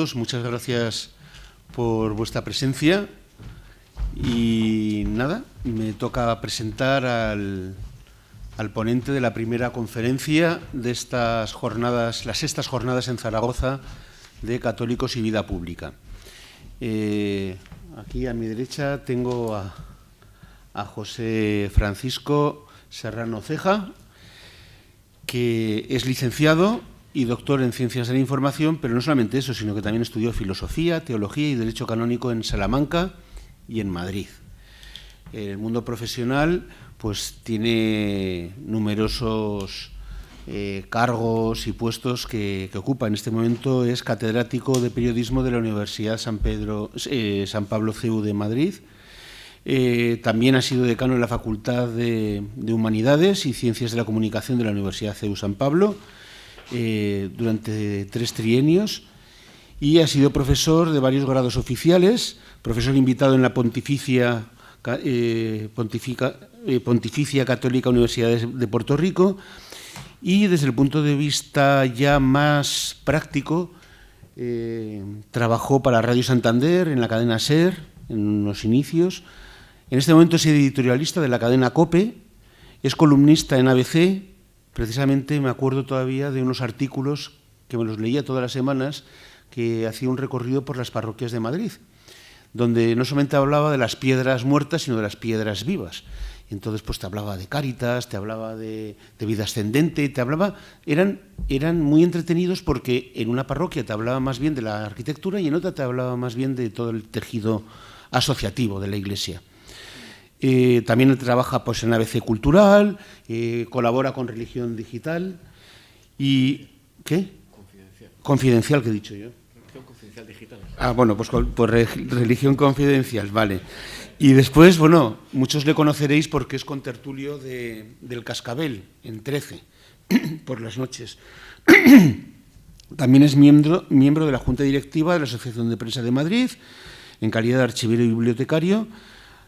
todos, muchas gracias por vuestra presencia. Y nada, me toca presentar al ponente de la primera conferencia de estas jornadas, las sextas jornadas en Zaragoza de Católicos y Vida Pública. Aquí a mi derecha tengo a José Francisco Serrano Ceja, que es licenciado y doctor en Ciencias de la Información, pero no solamente eso, sino que también estudió Filosofía, Teología y Derecho Canónico en Salamanca y en Madrid. En el mundo profesional pues tiene numerosos cargos y puestos que ocupa. En este momento es catedrático de Periodismo de la Universidad San Pablo CEU de Madrid. También ha sido decano de la Facultad de Humanidades y Ciencias de la Comunicación de la Universidad CEU San Pablo durante 3 trienios, y ha sido profesor de varios grados oficiales, profesor invitado en la Pontificia Católica Universidad de Puerto Rico, y desde el punto de vista ya más práctico trabajó para Radio Santander en la cadena SER en los inicios. En este momento es editorialista de la cadena COPE, es columnista en ABC. Precisamente me acuerdo todavía de unos artículos que me los leía todas las semanas, que hacía un recorrido por las parroquias de Madrid, donde no solamente hablaba de las piedras muertas, sino de las piedras vivas. Y entonces pues te hablaba de Cáritas, te hablaba de vida ascendente, eran muy entretenidos, porque en una parroquia te hablaba más bien de la arquitectura y en otra te hablaba más bien de todo el tejido asociativo de la Iglesia. También trabaja pues en ABC Cultural, colabora con Religión Digital y... ¿Qué? Confidencial, ¿qué he dicho yo? Religión Confidencial Digital. Bueno, pues Religión Confidencial, vale. Y después, bueno, muchos le conoceréis porque es contertulio del Cascabel, en 13, por las noches. También es miembro de la Junta Directiva de la Asociación de Prensa de Madrid, en calidad de archivero y bibliotecario,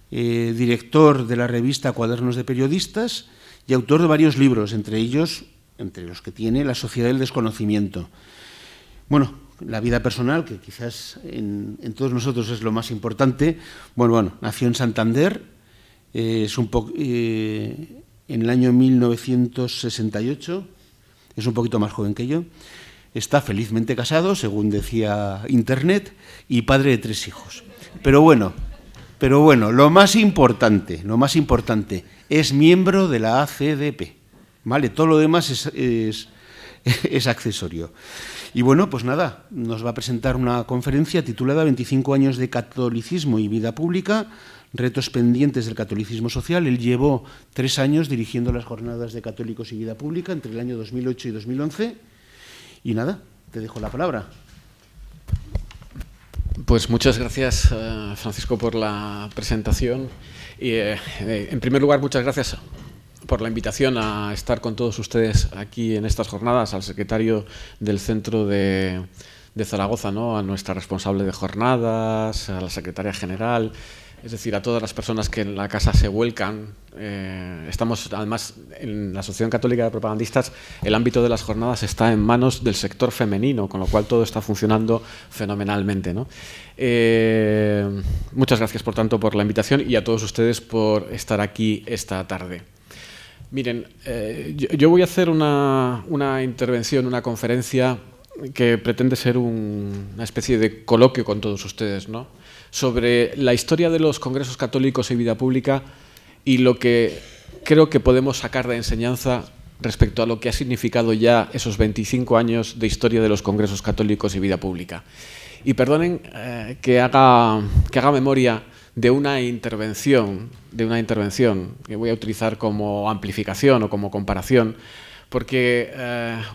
director de la revista Cuadernos de Periodistas y autor de varios libros, entre los que tiene La Sociedad del Desconocimiento. Bueno, la vida personal, que quizás en todos nosotros es lo más importante. Bueno, nació en Santander, en el año 1968, es un poquito más joven que yo. Está felizmente casado, según decía Internet, y padre de 3 hijos. Pero bueno, lo más importante es miembro de la ACDP, ¿vale? Todo lo demás es accesorio. Y bueno, pues nada, nos va a presentar una conferencia titulada 25 años de catolicismo y vida pública, retos pendientes del catolicismo social. Él llevó 3 años dirigiendo las jornadas de católicos y vida pública entre el año 2008 y 2011. Y nada, te dejo la palabra. Pues muchas gracias, Francisco, por la presentación. Y, en primer lugar, muchas gracias por la invitación a estar con todos ustedes aquí en estas jornadas, al secretario del Centro de Zaragoza, ¿no? A nuestra responsable de jornadas, a la secretaria general, es decir, a todas las personas que en la casa se vuelcan. Estamos, además, en la Asociación Católica de Propagandistas, el ámbito de las jornadas está en manos del sector femenino, con lo cual todo está funcionando fenomenalmente, ¿no? Muchas gracias, por tanto, por la invitación, y a todos ustedes por estar aquí esta tarde. Miren, yo voy a hacer una intervención, una conferencia que pretende ser una especie de coloquio con todos ustedes, ¿no? Sobre la historia de los congresos católicos y vida pública y lo que creo que podemos sacar de enseñanza respecto a lo que ha significado ya esos 25 años de historia de los congresos católicos y vida pública. Y perdonen que haga memoria de una intervención que voy a utilizar como amplificación o como comparación, porque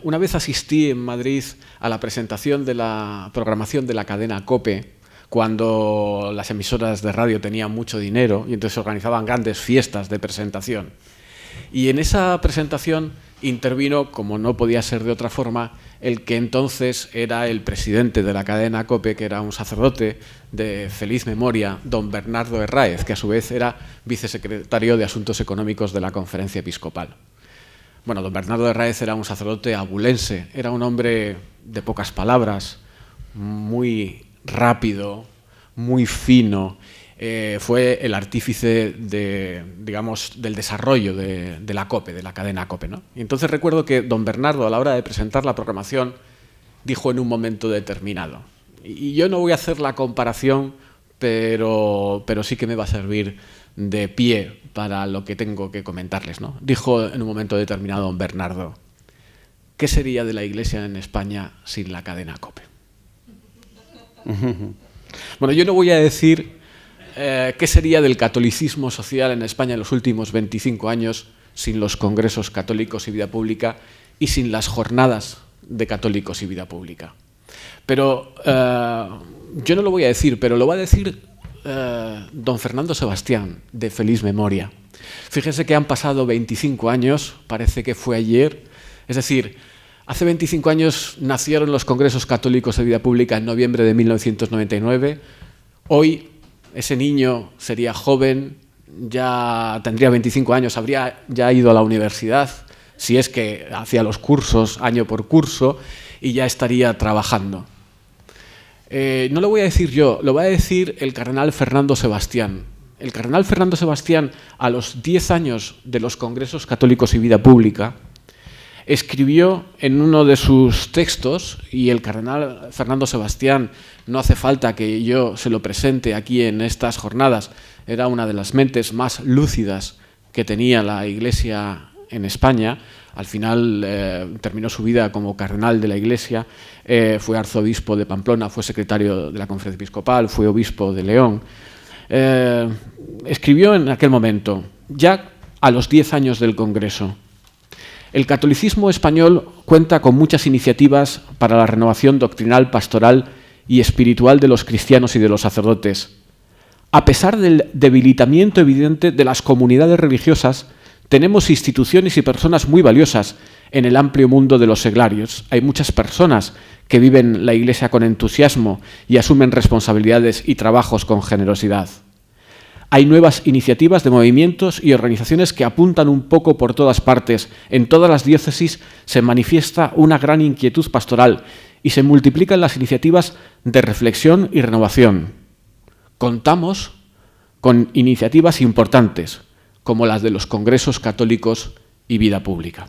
una vez asistí en Madrid a la presentación de la programación de la cadena COPE, cuando las emisoras de radio tenían mucho dinero y entonces se organizaban grandes fiestas de presentación. Y en esa presentación intervino, como no podía ser de otra forma, el que entonces era el presidente de la cadena COPE, que era un sacerdote de feliz memoria, don Bernardo Herráez, que a su vez era vicesecretario de Asuntos Económicos de la Conferencia Episcopal. Bueno, don Bernardo Herráez era un sacerdote abulense, era un hombre de pocas palabras, muy rápido, muy fino. Fue el artífice del desarrollo de la COPE, de la cadena COPE, ¿no? Y entonces recuerdo que don Bernardo, a la hora de presentar la programación, dijo en un momento determinado, y yo no voy a hacer la comparación, pero sí que me va a servir de pie para lo que tengo que comentarles, ¿no? Dijo en un momento determinado don Bernardo: ¿qué sería de la Iglesia en España sin la cadena COPE? Bueno, yo no voy a decir qué sería del catolicismo social en España en los últimos 25 años sin los congresos católicos y vida pública y sin las jornadas de católicos y vida pública. Pero yo no lo voy a decir, pero lo va a decir don Fernando Sebastián, de feliz memoria. Fíjense que han pasado 25 años, parece que fue ayer, es decir, hace 25 años nacieron los congresos católicos de vida pública en noviembre de 1999, hoy ese niño sería joven, ya tendría 25 años, habría ya ido a la universidad, si es que hacía los cursos año por curso, y ya estaría trabajando. No lo voy a decir yo, lo va a decir el cardenal Fernando Sebastián. El cardenal Fernando Sebastián, a los 10 años de los congresos católicos y vida pública, escribió en uno de sus textos, y el cardenal Fernando Sebastián, no hace falta que yo se lo presente aquí en estas jornadas, era una de las mentes más lúcidas que tenía la Iglesia en España. Al final terminó su vida como cardenal de la Iglesia, fue arzobispo de Pamplona, fue secretario de la Conferencia Episcopal, fue obispo de León. Escribió en aquel momento, ya a los 10 años del Congreso: el catolicismo español cuenta con muchas iniciativas para la renovación doctrinal, pastoral y espiritual de los cristianos y de los sacerdotes. A pesar del debilitamiento evidente de las comunidades religiosas, tenemos instituciones y personas muy valiosas en el amplio mundo de los seglarios. Hay muchas personas que viven la Iglesia con entusiasmo y asumen responsabilidades y trabajos con generosidad. Hay nuevas iniciativas de movimientos y organizaciones que apuntan un poco por todas partes. En todas las diócesis se manifiesta una gran inquietud pastoral y se multiplican las iniciativas de reflexión y renovación. Contamos con iniciativas importantes, como las de los congresos católicos y vida pública.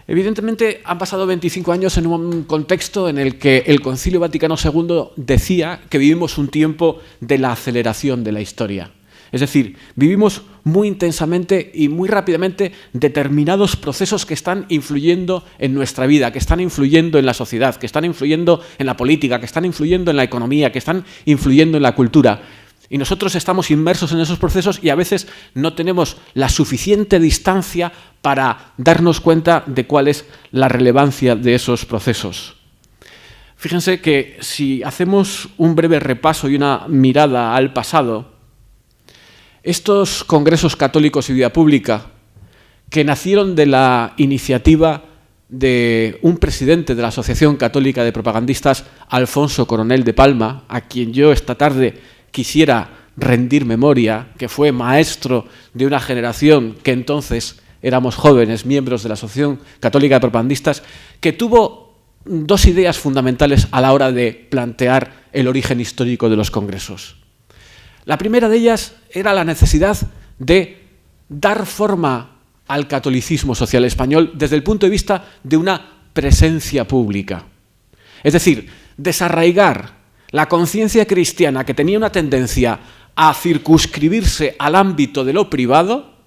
Evidentemente, han pasado 25 años en un contexto en el que el Concilio Vaticano II decía que vivimos un tiempo de la aceleración de la historia. Es decir, vivimos muy intensamente y muy rápidamente determinados procesos que están influyendo en nuestra vida, que están influyendo en la sociedad, que están influyendo en la política, que están influyendo en la economía, que están influyendo en la cultura. Y nosotros estamos inmersos en esos procesos y a veces no tenemos la suficiente distancia para darnos cuenta de cuál es la relevancia de esos procesos. Fíjense que si hacemos un breve repaso y una mirada al pasado, estos congresos católicos y vida pública, que nacieron de la iniciativa de un presidente de la Asociación Católica de Propagandistas, Alfonso Coronel de Palma, a quien yo esta tarde quisiera rendir memoria, que fue maestro de una generación que entonces éramos jóvenes, miembros de la Asociación Católica de Propagandistas, que tuvo dos ideas fundamentales a la hora de plantear el origen histórico de los congresos. La primera de ellas era la necesidad de dar forma al catolicismo social español desde el punto de vista de una presencia pública. Es decir, desarraigar la conciencia cristiana, que tenía una tendencia a circunscribirse al ámbito de lo privado,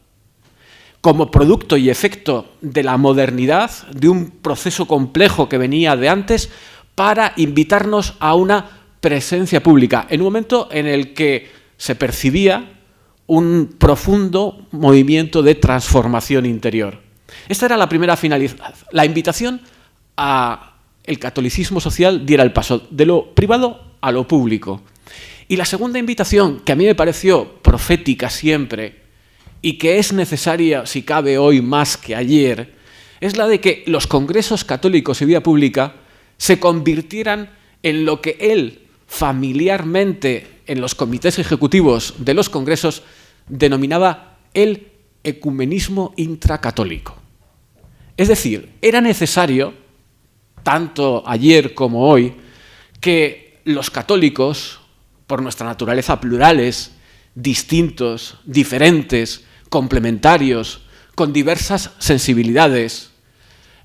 como producto y efecto de la modernidad, de un proceso complejo que venía de antes, para invitarnos a una presencia pública, en un momento en el que se percibía un profundo movimiento de transformación interior. Esta era la primera finalidad, la invitación a el catolicismo social diera el paso de lo privado a lo público. Y la segunda invitación, que a mí me pareció profética siempre y que es necesaria, si cabe hoy más que ayer, es la de que los congresos católicos y vida pública se convirtieran en lo que él familiarmente en los comités ejecutivos de los congresos denominaba el ecumenismo intracatólico. Es decir, era necesario, tanto ayer como hoy, que los católicos, por nuestra naturaleza plurales, distintos, diferentes, complementarios, con diversas sensibilidades,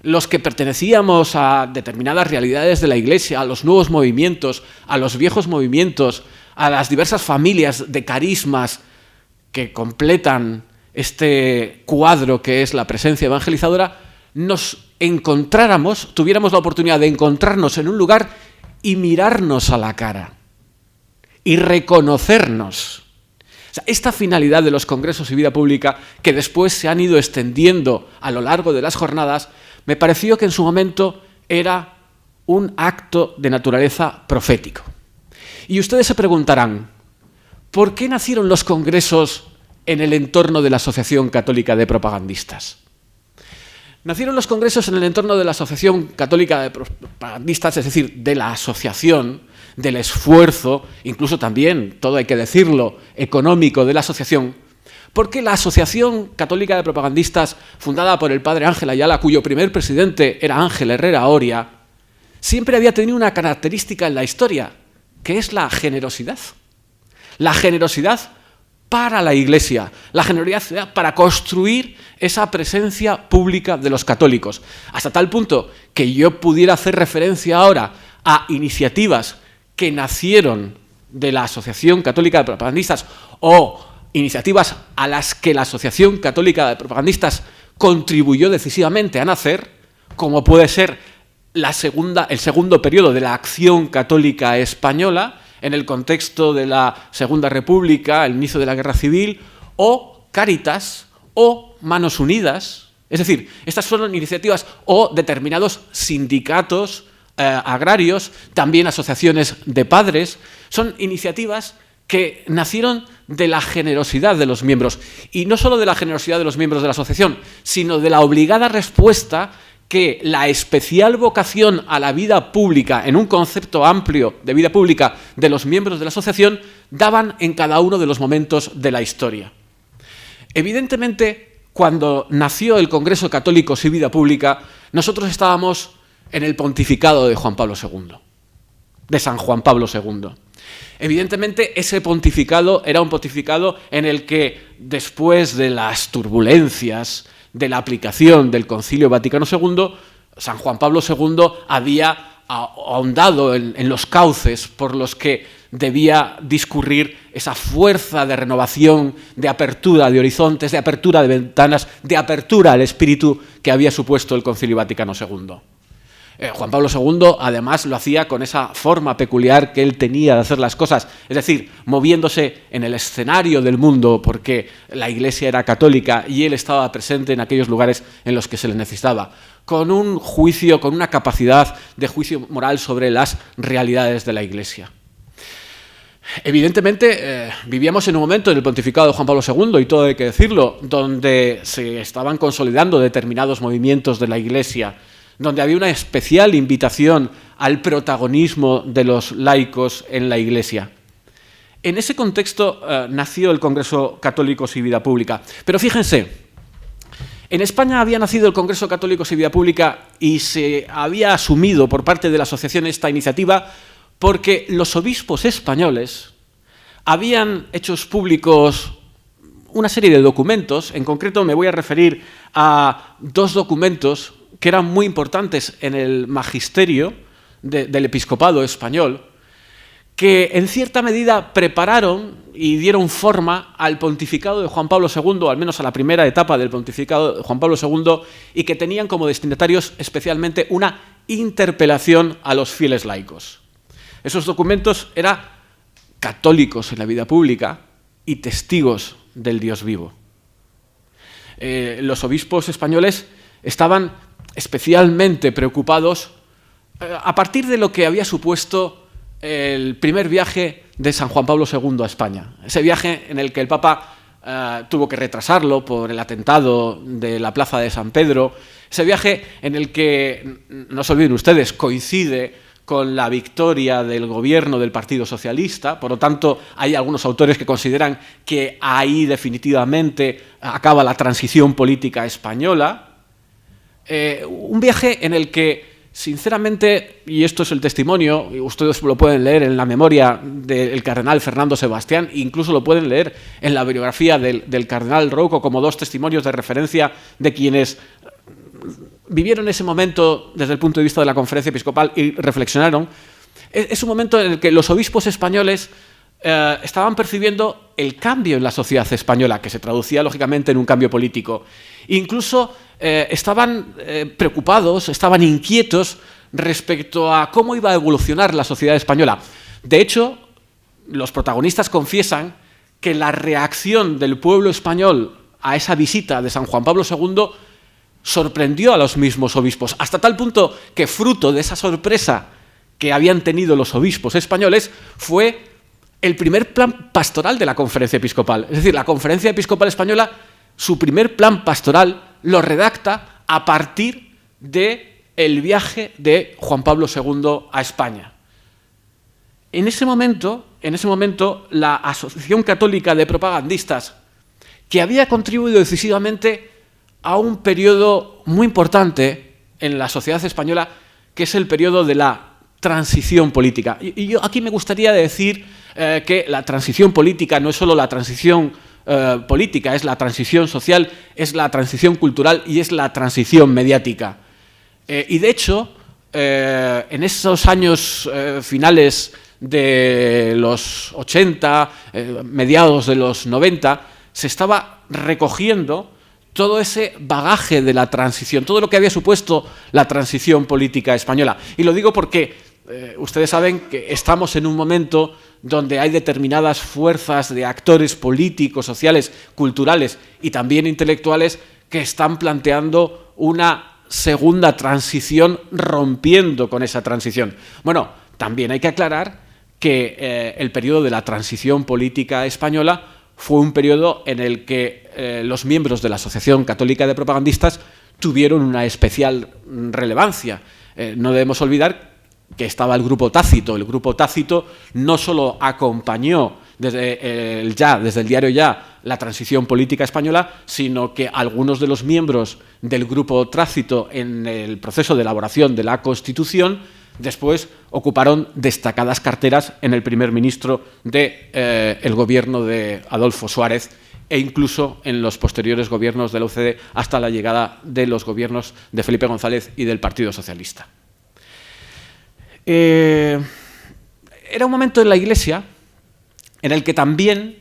los que pertenecíamos a determinadas realidades de la Iglesia, a los nuevos movimientos, a los viejos movimientos, a las diversas familias de carismas que completan este cuadro que es la presencia evangelizadora, nos encontráramos, tuviéramos la oportunidad de encontrarnos en un lugar y mirarnos a la cara y reconocernos. O sea, esta finalidad de los congresos y vida pública, que después se han ido extendiendo a lo largo de las jornadas, me pareció que en su momento era un acto de naturaleza profético. Y ustedes se preguntarán, ¿por qué nacieron los congresos en el entorno de la Asociación Católica de Propagandistas? Nacieron los congresos en el entorno de la Asociación Católica de Propagandistas, es decir, de la asociación, del esfuerzo, incluso también, todo hay que decirlo, económico de la asociación, porque la Asociación Católica de Propagandistas, fundada por el padre Ángel Ayala, cuyo primer presidente era Ángel Herrera Oria, siempre había tenido una característica en la historia, que es la generosidad. La generosidad para la Iglesia, la generosidad para construir esa presencia pública de los católicos, hasta tal punto que yo pudiera hacer referencia ahora a iniciativas que nacieron de la Asociación Católica de Propagandistas o iniciativas a las que la Asociación Católica de Propagandistas contribuyó decisivamente a nacer, como puede ser el segundo periodo de la Acción Católica Española, en el contexto de la Segunda República, el inicio de la Guerra Civil, o Cáritas, o Manos Unidas. Es decir, estas fueron iniciativas o determinados sindicatos agrarios, también asociaciones de padres. Son iniciativas que nacieron de la generosidad de los miembros, y no solo de la generosidad de los miembros de la asociación, sino de la obligada respuesta que la especial vocación a la vida pública, en un concepto amplio de vida pública de los miembros de la asociación, daban en cada uno de los momentos de la historia. Evidentemente, cuando nació el Congreso Católicos y Vida Pública, nosotros estábamos en el pontificado de Juan Pablo II, de San Juan Pablo II. Evidentemente, ese pontificado era un pontificado en el que, después de las turbulencias de la aplicación del Concilio Vaticano II, San Juan Pablo II había ahondado en los cauces por los que debía discurrir esa fuerza de renovación, de apertura de horizontes, de apertura de ventanas, de apertura al espíritu que había supuesto el Concilio Vaticano II. Juan Pablo II, además, lo hacía con esa forma peculiar que él tenía de hacer las cosas, es decir, moviéndose en el escenario del mundo, porque la Iglesia era católica y él estaba presente en aquellos lugares en los que se le necesitaba, con un juicio, con una capacidad de juicio moral sobre las realidades de la Iglesia. Evidentemente, vivíamos en un momento en el pontificado de Juan Pablo II, y todo hay que decirlo, donde se estaban consolidando determinados movimientos de la Iglesia, donde había una especial invitación al protagonismo de los laicos en la Iglesia. En ese contexto nació el Congreso Católicos y Vida Pública. Pero fíjense, en España había nacido el Congreso Católicos y Vida Pública y se había asumido por parte de la asociación esta iniciativa porque los obispos españoles habían hecho públicos una serie de documentos. En concreto me voy a referir a dos documentos que eran muy importantes en el magisterio del episcopado español, que en cierta medida prepararon y dieron forma al pontificado de Juan Pablo II, al menos a la primera etapa del pontificado de Juan Pablo II, y que tenían como destinatarios especialmente una interpelación a los fieles laicos. Esos documentos eran católicos en la vida pública y testigos del Dios vivo. Los obispos españoles estaban especialmente preocupados a partir de lo que había supuesto el primer viaje de San Juan Pablo II a España. Ese viaje en el que el Papa tuvo que retrasarlo por el atentado de la Plaza de San Pedro. Ese viaje en el que, no se olviden ustedes, coincide con la victoria del gobierno del Partido Socialista. Por lo tanto, hay algunos autores que consideran que ahí definitivamente acaba la transición política española. Un viaje en el que Sinceramente, y esto es el testimonio, y ustedes lo pueden leer en la memoria del cardenal Fernando Sebastián, incluso lo pueden leer en la biografía del cardenal Rouco como dos testimonios de referencia de quienes vivieron ese momento desde el punto de vista de la Conferencia Episcopal y reflexionaron. Es un momento en el que los obispos españoles estaban percibiendo el cambio en la sociedad española, que se traducía lógicamente en un cambio político. Incluso estaban preocupados, estaban inquietos respecto a cómo iba a evolucionar la sociedad española. De hecho, los protagonistas confiesan que la reacción del pueblo español a esa visita de San Juan Pablo II sorprendió a los mismos obispos, hasta tal punto que fruto de esa sorpresa que habían tenido los obispos españoles fue el primer plan pastoral de la Conferencia Episcopal. Es decir, la Conferencia Episcopal Española, su primer plan pastoral lo redacta a partir del viaje de Juan Pablo II a España. En ese momento, la Asociación Católica de Propagandistas, que había contribuido decisivamente a un periodo muy importante en la sociedad española, que es el periodo de la transición política. Y yo aquí me gustaría decir que la transición política no es solo la transición política, es la transición social, es la transición cultural y es la transición mediática. Y de hecho, en esos años finales de los 80, mediados de los 90, se estaba recogiendo todo ese bagaje de la transición, todo lo que había supuesto la transición política española. Y lo digo porque ustedes saben que estamos en un momento donde hay determinadas fuerzas de actores políticos, sociales, culturales y también intelectuales que están planteando una segunda transición, rompiendo con esa transición. Bueno, también hay que aclarar que el periodo de la transición política española fue un periodo en el que los miembros de la Asociación Católica de Propagandistas tuvieron una especial relevancia. No debemos olvidar que estaba el Grupo Tácito. El Grupo Tácito no solo acompañó desde el diario Ya la transición política española, sino que algunos de los miembros del Grupo Tácito en el proceso de elaboración de la Constitución después ocuparon destacadas carteras en el primer ministro del gobierno de Adolfo Suárez e incluso en los posteriores gobiernos de la UCD hasta la llegada de los gobiernos de Felipe González y del Partido Socialista. Era un momento en la Iglesia en el que también,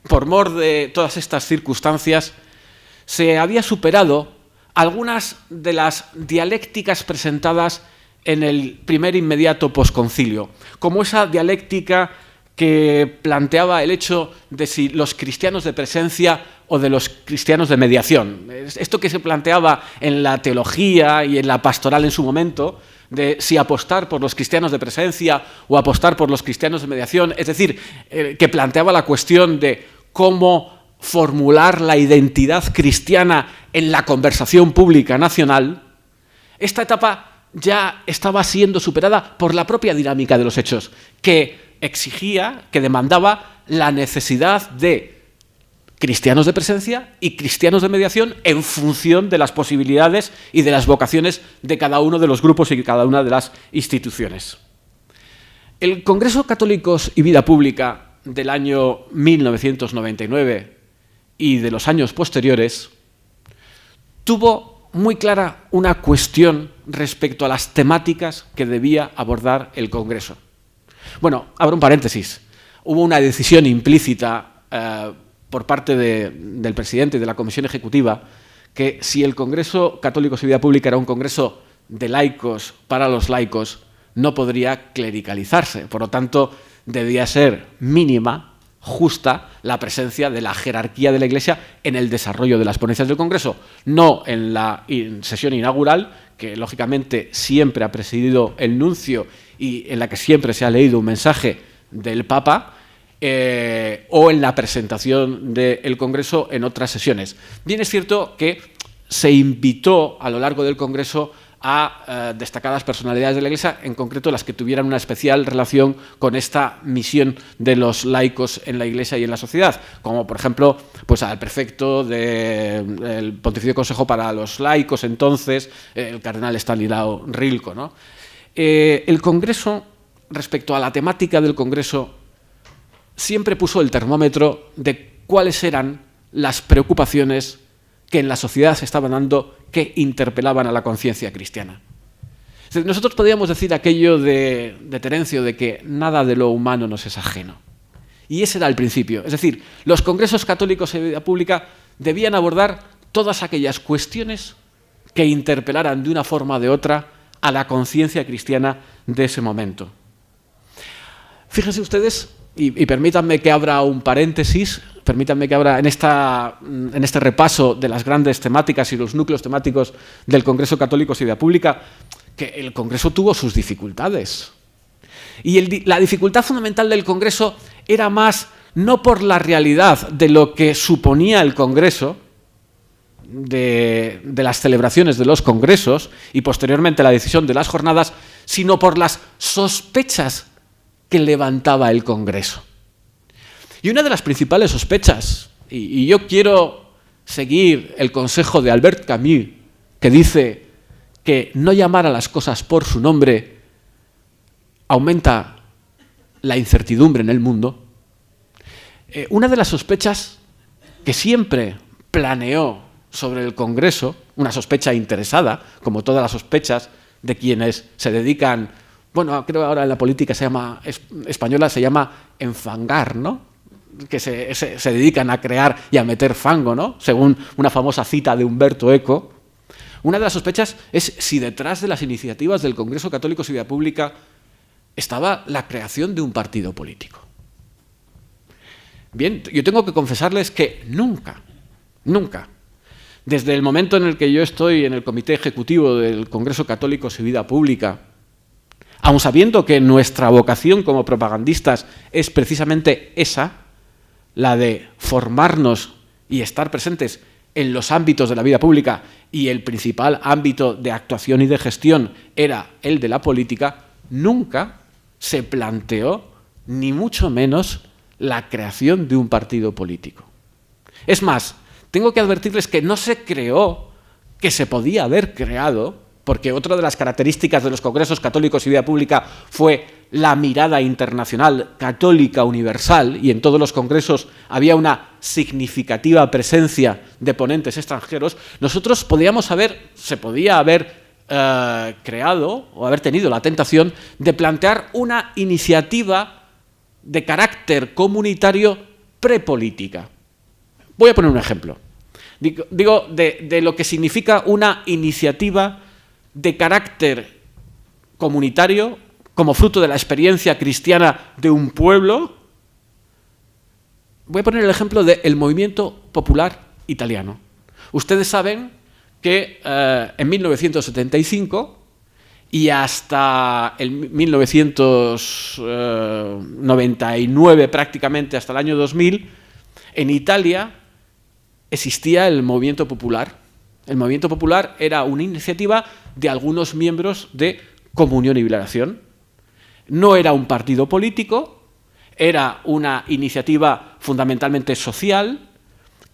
por mor de todas estas circunstancias, se había superado algunas de las dialécticas presentadas en el primer inmediato posconcilio, como esa dialéctica que planteaba el hecho de si los cristianos de presencia o de los cristianos de mediación. Esto que se planteaba en la teología y en la pastoral en su momento, de si apostar por los cristianos de presencia o apostar por los cristianos de mediación, es decir, que planteaba la cuestión de cómo formular la identidad cristiana en la conversación pública nacional. Esta etapa ya estaba siendo superada por la propia dinámica de los hechos, que exigía, que demandaba la necesidad de cristianos de presencia y cristianos de mediación en función de las posibilidades y de las vocaciones de cada uno de los grupos y de cada una de las instituciones. El Congreso Católicos y Vida Pública del año 1999 y de los años posteriores tuvo muy clara una cuestión respecto a las temáticas que debía abordar el Congreso. Bueno, abro un paréntesis. Hubo una decisión implícita por parte del presidente y de la Comisión Ejecutiva que si el Congreso Católicos y Vida Pública era un congreso de laicos para los laicos, no podría clericalizarse. Por lo tanto, debía ser mínima, justa, la presencia de la jerarquía de la Iglesia en el desarrollo de las ponencias del Congreso, no en la sesión inaugural, que lógicamente siempre ha presidido el nuncio y en la que siempre se ha leído un mensaje del Papa, o en la presentación del Congreso en otras sesiones. Bien es cierto que se invitó a lo largo del Congreso a destacadas personalidades de la Iglesia, en concreto las que tuvieran una especial relación con esta misión de los laicos en la Iglesia y en la sociedad, como por ejemplo pues al prefecto del Pontificio Consejo para los Laicos, entonces, el cardenal Estanislao Rilko, ¿no? El Congreso, respecto a la temática del Congreso, siempre puso el termómetro de cuáles eran las preocupaciones que en la sociedad se estaban dando que interpelaban a la conciencia cristiana. Nosotros podríamos decir aquello de Terencio, de que nada de lo humano nos es ajeno. Y ese era el principio. Es decir, los congresos católicos de vida pública debían abordar todas aquellas cuestiones que interpelaran de una forma o de otra a la conciencia cristiana de ese momento. Fíjense ustedes, y permítanme que abra un paréntesis, permítanme que abra en este repaso de las grandes temáticas y los núcleos temáticos del Congreso Católico de Vida Pública, que el Congreso tuvo sus dificultades. Y la dificultad fundamental del Congreso era más no por la realidad de lo que suponía el Congreso, de las celebraciones de los congresos y posteriormente la decisión de las jornadas, sino por las sospechas que levantaba el Congreso. Y una de las principales sospechas, y yo quiero seguir el consejo de Albert Camus, que dice que no llamar a las cosas por su nombre aumenta la incertidumbre en el mundo, una de las sospechas que siempre planeó sobre el Congreso, una sospecha interesada, como todas las sospechas de quienes se dedican, bueno, creo ahora en la política española se llama enfangar, ¿no? Que se dedican a crear y a meter fango, ¿no? Según una famosa cita de Humberto Eco. Una de las sospechas es si detrás de las iniciativas del Congreso Católico de Vida Pública estaba la creación de un partido político. Bien, yo tengo que confesarles que nunca, desde el momento en el que yo estoy en el Comité Ejecutivo del Congreso Católico de Vida Pública, aun sabiendo que nuestra vocación como propagandistas es precisamente esa, la de formarnos y estar presentes en los ámbitos de la vida pública, y el principal ámbito de actuación y de gestión era el de la política, nunca se planteó, ni mucho menos, la creación de un partido político. Es más, tengo que advertirles que no se creó, que se podía haber creado, porque otra de las características de los congresos católicos y vida pública fue la mirada internacional católica universal, y en todos los congresos había una significativa presencia de ponentes extranjeros. Nosotros se podía haber creado o haber tenido la tentación de plantear una iniciativa de carácter comunitario prepolítica. Voy a poner un ejemplo. Digo de lo que significa una iniciativa de carácter comunitario como fruto de la experiencia cristiana de un pueblo. Voy a poner el ejemplo del movimiento popular italiano. Ustedes saben que en 1975 y hasta el 1999, prácticamente hasta el año 2000, en Italia existía el movimiento popular. El movimiento popular era una iniciativa de algunos miembros de Comunión y Liberación. No era un partido político, era una iniciativa fundamentalmente social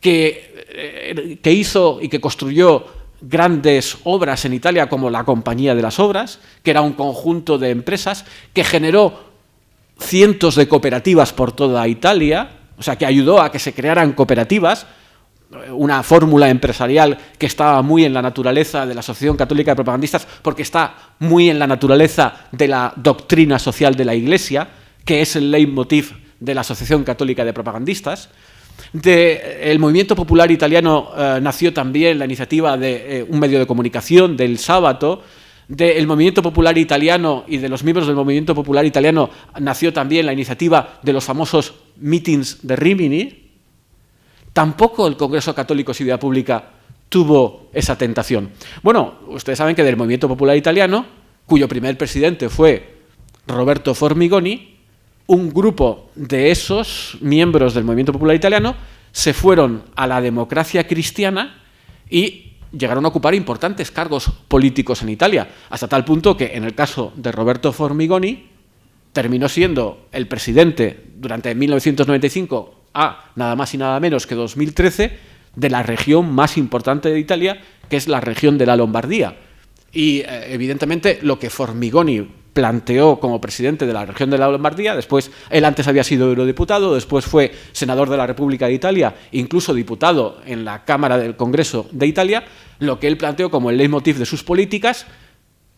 que hizo y que construyó grandes obras en Italia, como la Compañía de las Obras, que era un conjunto de empresas que generó cientos de cooperativas por toda Italia, o sea, que ayudó a que se crearan cooperativas, una fórmula empresarial que estaba muy en la naturaleza de la Asociación Católica de Propagandistas, porque está muy en la naturaleza de la doctrina social de la Iglesia, que es el leitmotiv de la Asociación Católica de Propagandistas. El movimiento popular italiano nació también la iniciativa de un medio de comunicación, del Sábato. Del movimiento popular italiano y de los miembros del movimiento popular italiano nació también la iniciativa de los famosos meetings de Rimini. Tampoco el Congreso Católico y Vida Pública tuvo esa tentación. Bueno, ustedes saben que del movimiento popular italiano, cuyo primer presidente fue Roberto Formigoni, un grupo de esos miembros del movimiento popular italiano se fueron a la Democracia Cristiana y llegaron a ocupar importantes cargos políticos en Italia, hasta tal punto que en el caso de Roberto Formigoni terminó siendo el presidente durante 1995 a nada más y nada menos que 2013 de la región más importante de Italia, que es la región de la Lombardía. Y evidentemente lo que Formigoni planteó como presidente de la región de la Lombardía, después él antes había sido eurodiputado, después fue senador de la República de Italia, incluso diputado en la Cámara del Congreso de Italia, lo que él planteó como el leitmotiv de sus políticas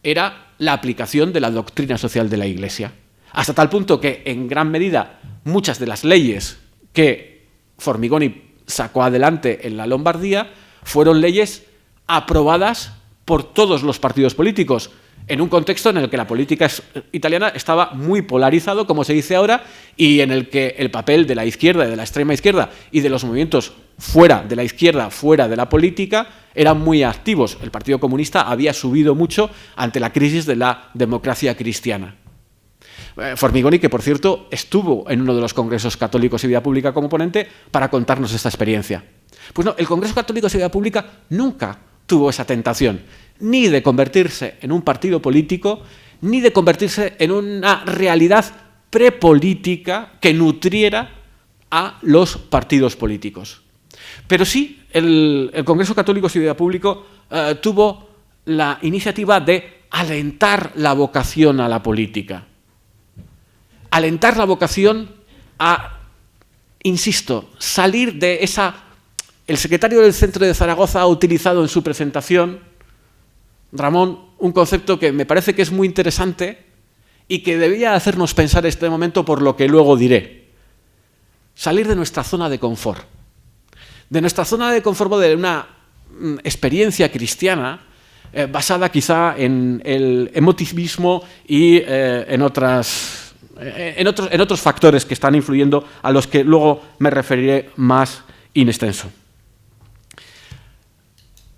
era la aplicación de la doctrina social de la Iglesia. Hasta tal punto que, en gran medida, muchas de las leyes que Formigoni sacó adelante en la Lombardía fueron leyes aprobadas por todos los partidos políticos, en un contexto en el que la política italiana estaba muy polarizado, como se dice ahora, y en el que el papel de la izquierda, de la extrema izquierda y de los movimientos fuera de la izquierda, fuera de la política, eran muy activos. El Partido Comunista había subido mucho ante la crisis de la democracia cristiana. Formigoni, que por cierto estuvo en uno de los congresos católicos y vida pública como ponente para contarnos esta experiencia. Pues no, el Congreso Católico y Vida Pública nunca tuvo esa tentación, ni de convertirse en un partido político, ni de convertirse en una realidad prepolítica que nutriera a los partidos políticos. Pero sí, el Congreso Católico y Vida Pública tuvo la iniciativa de alentar la vocación a la política. Alentar la vocación a, insisto, salir de esa... El secretario del Centro de Zaragoza ha utilizado en su presentación, Ramón, un concepto que me parece que es muy interesante y que debería hacernos pensar en este momento por lo que luego diré. Salir de nuestra zona de confort. De nuestra zona de confort de una experiencia cristiana basada quizá en el emotivismo y en otros factores que están influyendo, a los que luego me referiré más in extenso.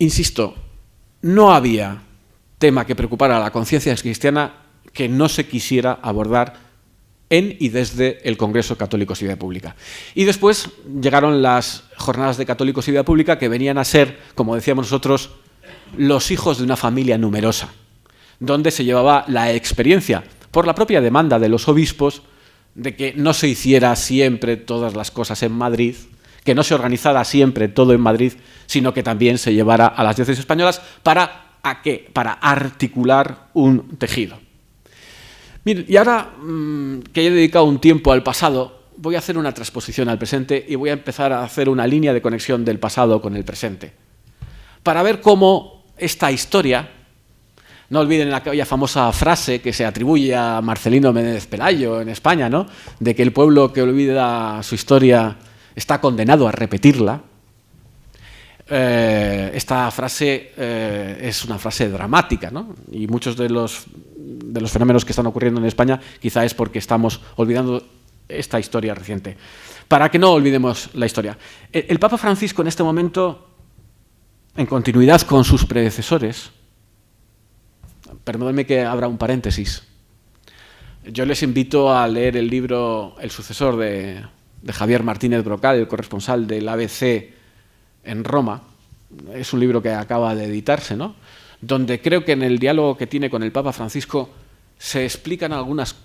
Insisto, no había tema que preocupara a la conciencia cristiana que no se quisiera abordar en y desde el Congreso Católicos y Vida Pública. Y después llegaron las jornadas de Católicos y Vida Pública, que venían a ser, como decíamos nosotros, los hijos de una familia numerosa, donde se llevaba la experiencia, por la propia demanda de los obispos, de que no se hiciera siempre todas las cosas en Madrid, que no se organizara siempre todo en Madrid, sino que también se llevara a las diócesis españolas para articular un tejido. Miren, y ahora que he dedicado un tiempo al pasado, voy a hacer una transposición al presente y voy a empezar a hacer una línea de conexión del pasado con el presente, para ver cómo esta historia... No olviden aquella famosa frase que se atribuye a Marcelino Menéndez Pelayo en España, ¿no?, de que el pueblo que olvida su historia está condenado a repetirla. Esta frase es una frase dramática, ¿no? Y muchos de los fenómenos que están ocurriendo en España quizá es porque estamos olvidando esta historia reciente. Para que no olvidemos la historia. El Papa Francisco en este momento, en continuidad con sus predecesores, perdónenme que abra un paréntesis, yo les invito a leer el libro El sucesor de Javier Martínez Brocal, el corresponsal del ABC en Roma. Es un libro que acaba de editarse, ¿no?, donde creo que en el diálogo que tiene con el Papa Francisco se explican algunas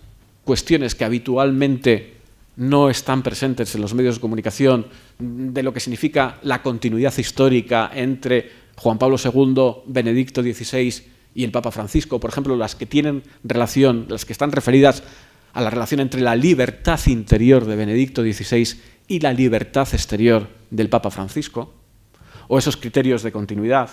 cuestiones que habitualmente no están presentes en los medios de comunicación, de lo que significa la continuidad histórica entre Juan Pablo II, Benedicto XVI y el Papa Francisco. Por ejemplo, las que tienen relación, las que están referidas a la relación entre la libertad interior de Benedicto XVI y la libertad exterior del Papa Francisco, o esos criterios de continuidad.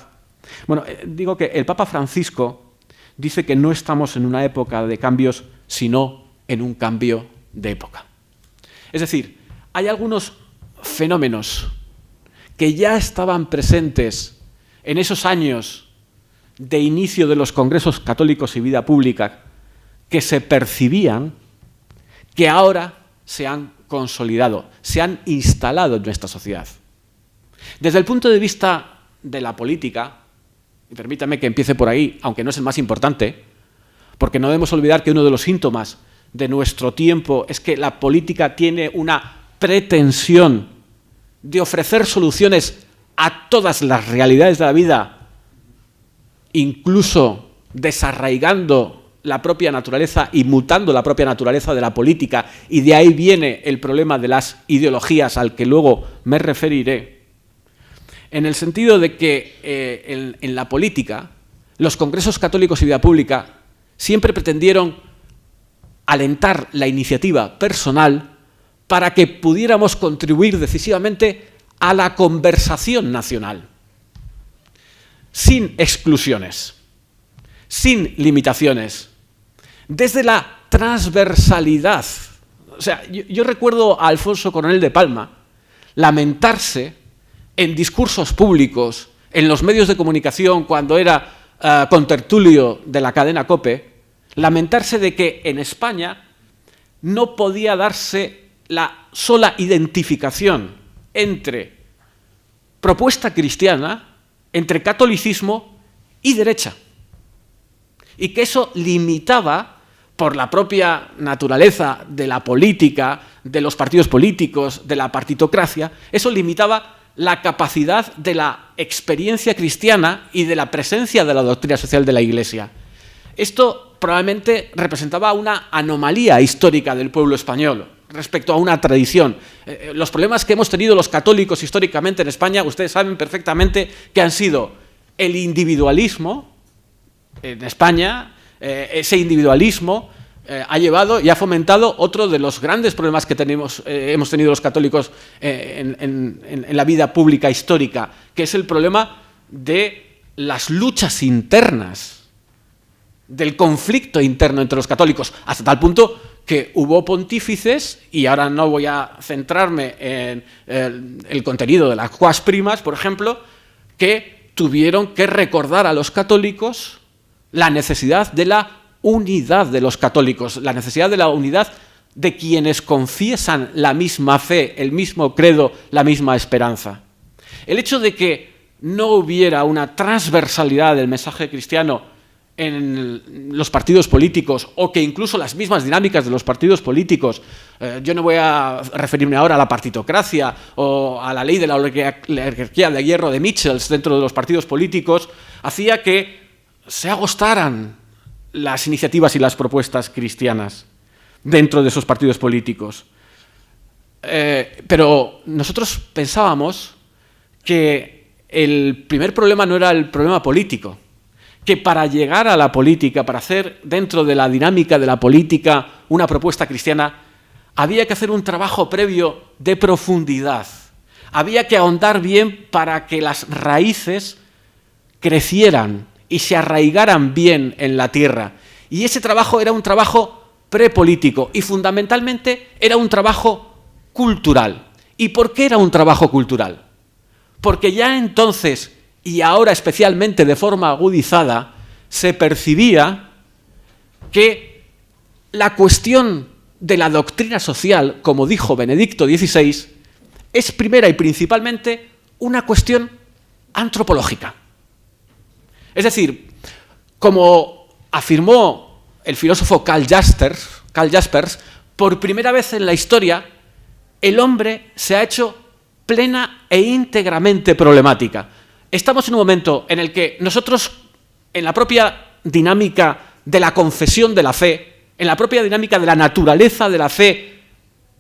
Bueno, digo que el Papa Francisco dice que no estamos en una época de cambios, sino en un cambio de época. Es decir, hay algunos fenómenos que ya estaban presentes en esos años de inicio de los congresos católicos y vida pública, que se percibían, que ahora se han consolidado, se han instalado en nuestra sociedad. Desde el punto de vista de la política, y permítame que empiece por ahí, aunque no es el más importante, porque no debemos olvidar que uno de los síntomas de nuestro tiempo es que la política tiene una pretensión de ofrecer soluciones a todas las realidades de la vida incluso desarraigando la propia naturaleza y mutando la propia naturaleza de la política, y de ahí viene el problema de las ideologías al que luego me referiré, en el sentido de que en la política los congresos católicos y vida pública siempre pretendieron alentar la iniciativa personal para que pudiéramos contribuir decisivamente a la conversación nacional, sin exclusiones, sin limitaciones, desde la transversalidad. O sea, yo recuerdo a Alfonso Coronel de Palma lamentarse en discursos públicos, en los medios de comunicación, cuando era contertulio de la cadena COPE, lamentarse de que en España no podía darse la sola identificación entre propuesta cristiana, entre catolicismo y derecha. Y que eso limitaba, por la propia naturaleza de la política, de los partidos políticos, de la partitocracia, eso limitaba la capacidad de la experiencia cristiana y de la presencia de la doctrina social de la Iglesia. Esto probablemente representaba una anomalía histórica del pueblo español respecto a una tradición. Los problemas que hemos tenido los católicos históricamente en España, ustedes saben perfectamente que han sido el individualismo en España. Ese individualismo ha llevado y ha fomentado otro de los grandes problemas que hemos tenido los católicos en la vida pública histórica, que es el problema de las luchas internas, del conflicto interno entre los católicos, hasta tal punto que hubo pontífices, y ahora no voy a centrarme en el contenido de las quas primas, por ejemplo, que tuvieron que recordar a los católicos la necesidad de la unidad de los católicos, la necesidad de la unidad de quienes confiesan la misma fe, el mismo credo, la misma esperanza. El hecho de que no hubiera una transversalidad del mensaje cristiano en los partidos políticos, o que incluso las mismas dinámicas de los partidos políticos, yo no voy a referirme ahora a la partitocracia o a la ley de la oligarquía de hierro de Michels dentro de los partidos políticos, hacía que se agostaran las iniciativas y las propuestas cristianas dentro de esos partidos políticos. Pero nosotros pensábamos que el primer problema no era el problema político, que para llegar a la política, para hacer dentro de la dinámica de la política una propuesta cristiana, había que hacer un trabajo previo de profundidad. Había que ahondar bien para que las raíces crecieran y se arraigaran bien en la tierra. Y ese trabajo era un trabajo prepolítico y fundamentalmente era un trabajo cultural. ¿Y por qué era un trabajo cultural? Porque ya entonces, y ahora especialmente de forma agudizada, se percibía que la cuestión de la doctrina social, como dijo Benedicto XVI, es primera y principalmente una cuestión antropológica. Es decir, como afirmó el filósofo Karl Jaspers, por primera vez en la historia, el hombre se ha hecho plena e íntegramente problemática. Estamos en un momento en el que nosotros, en la propia dinámica de la confesión de la fe, en la propia dinámica de la naturaleza de la fe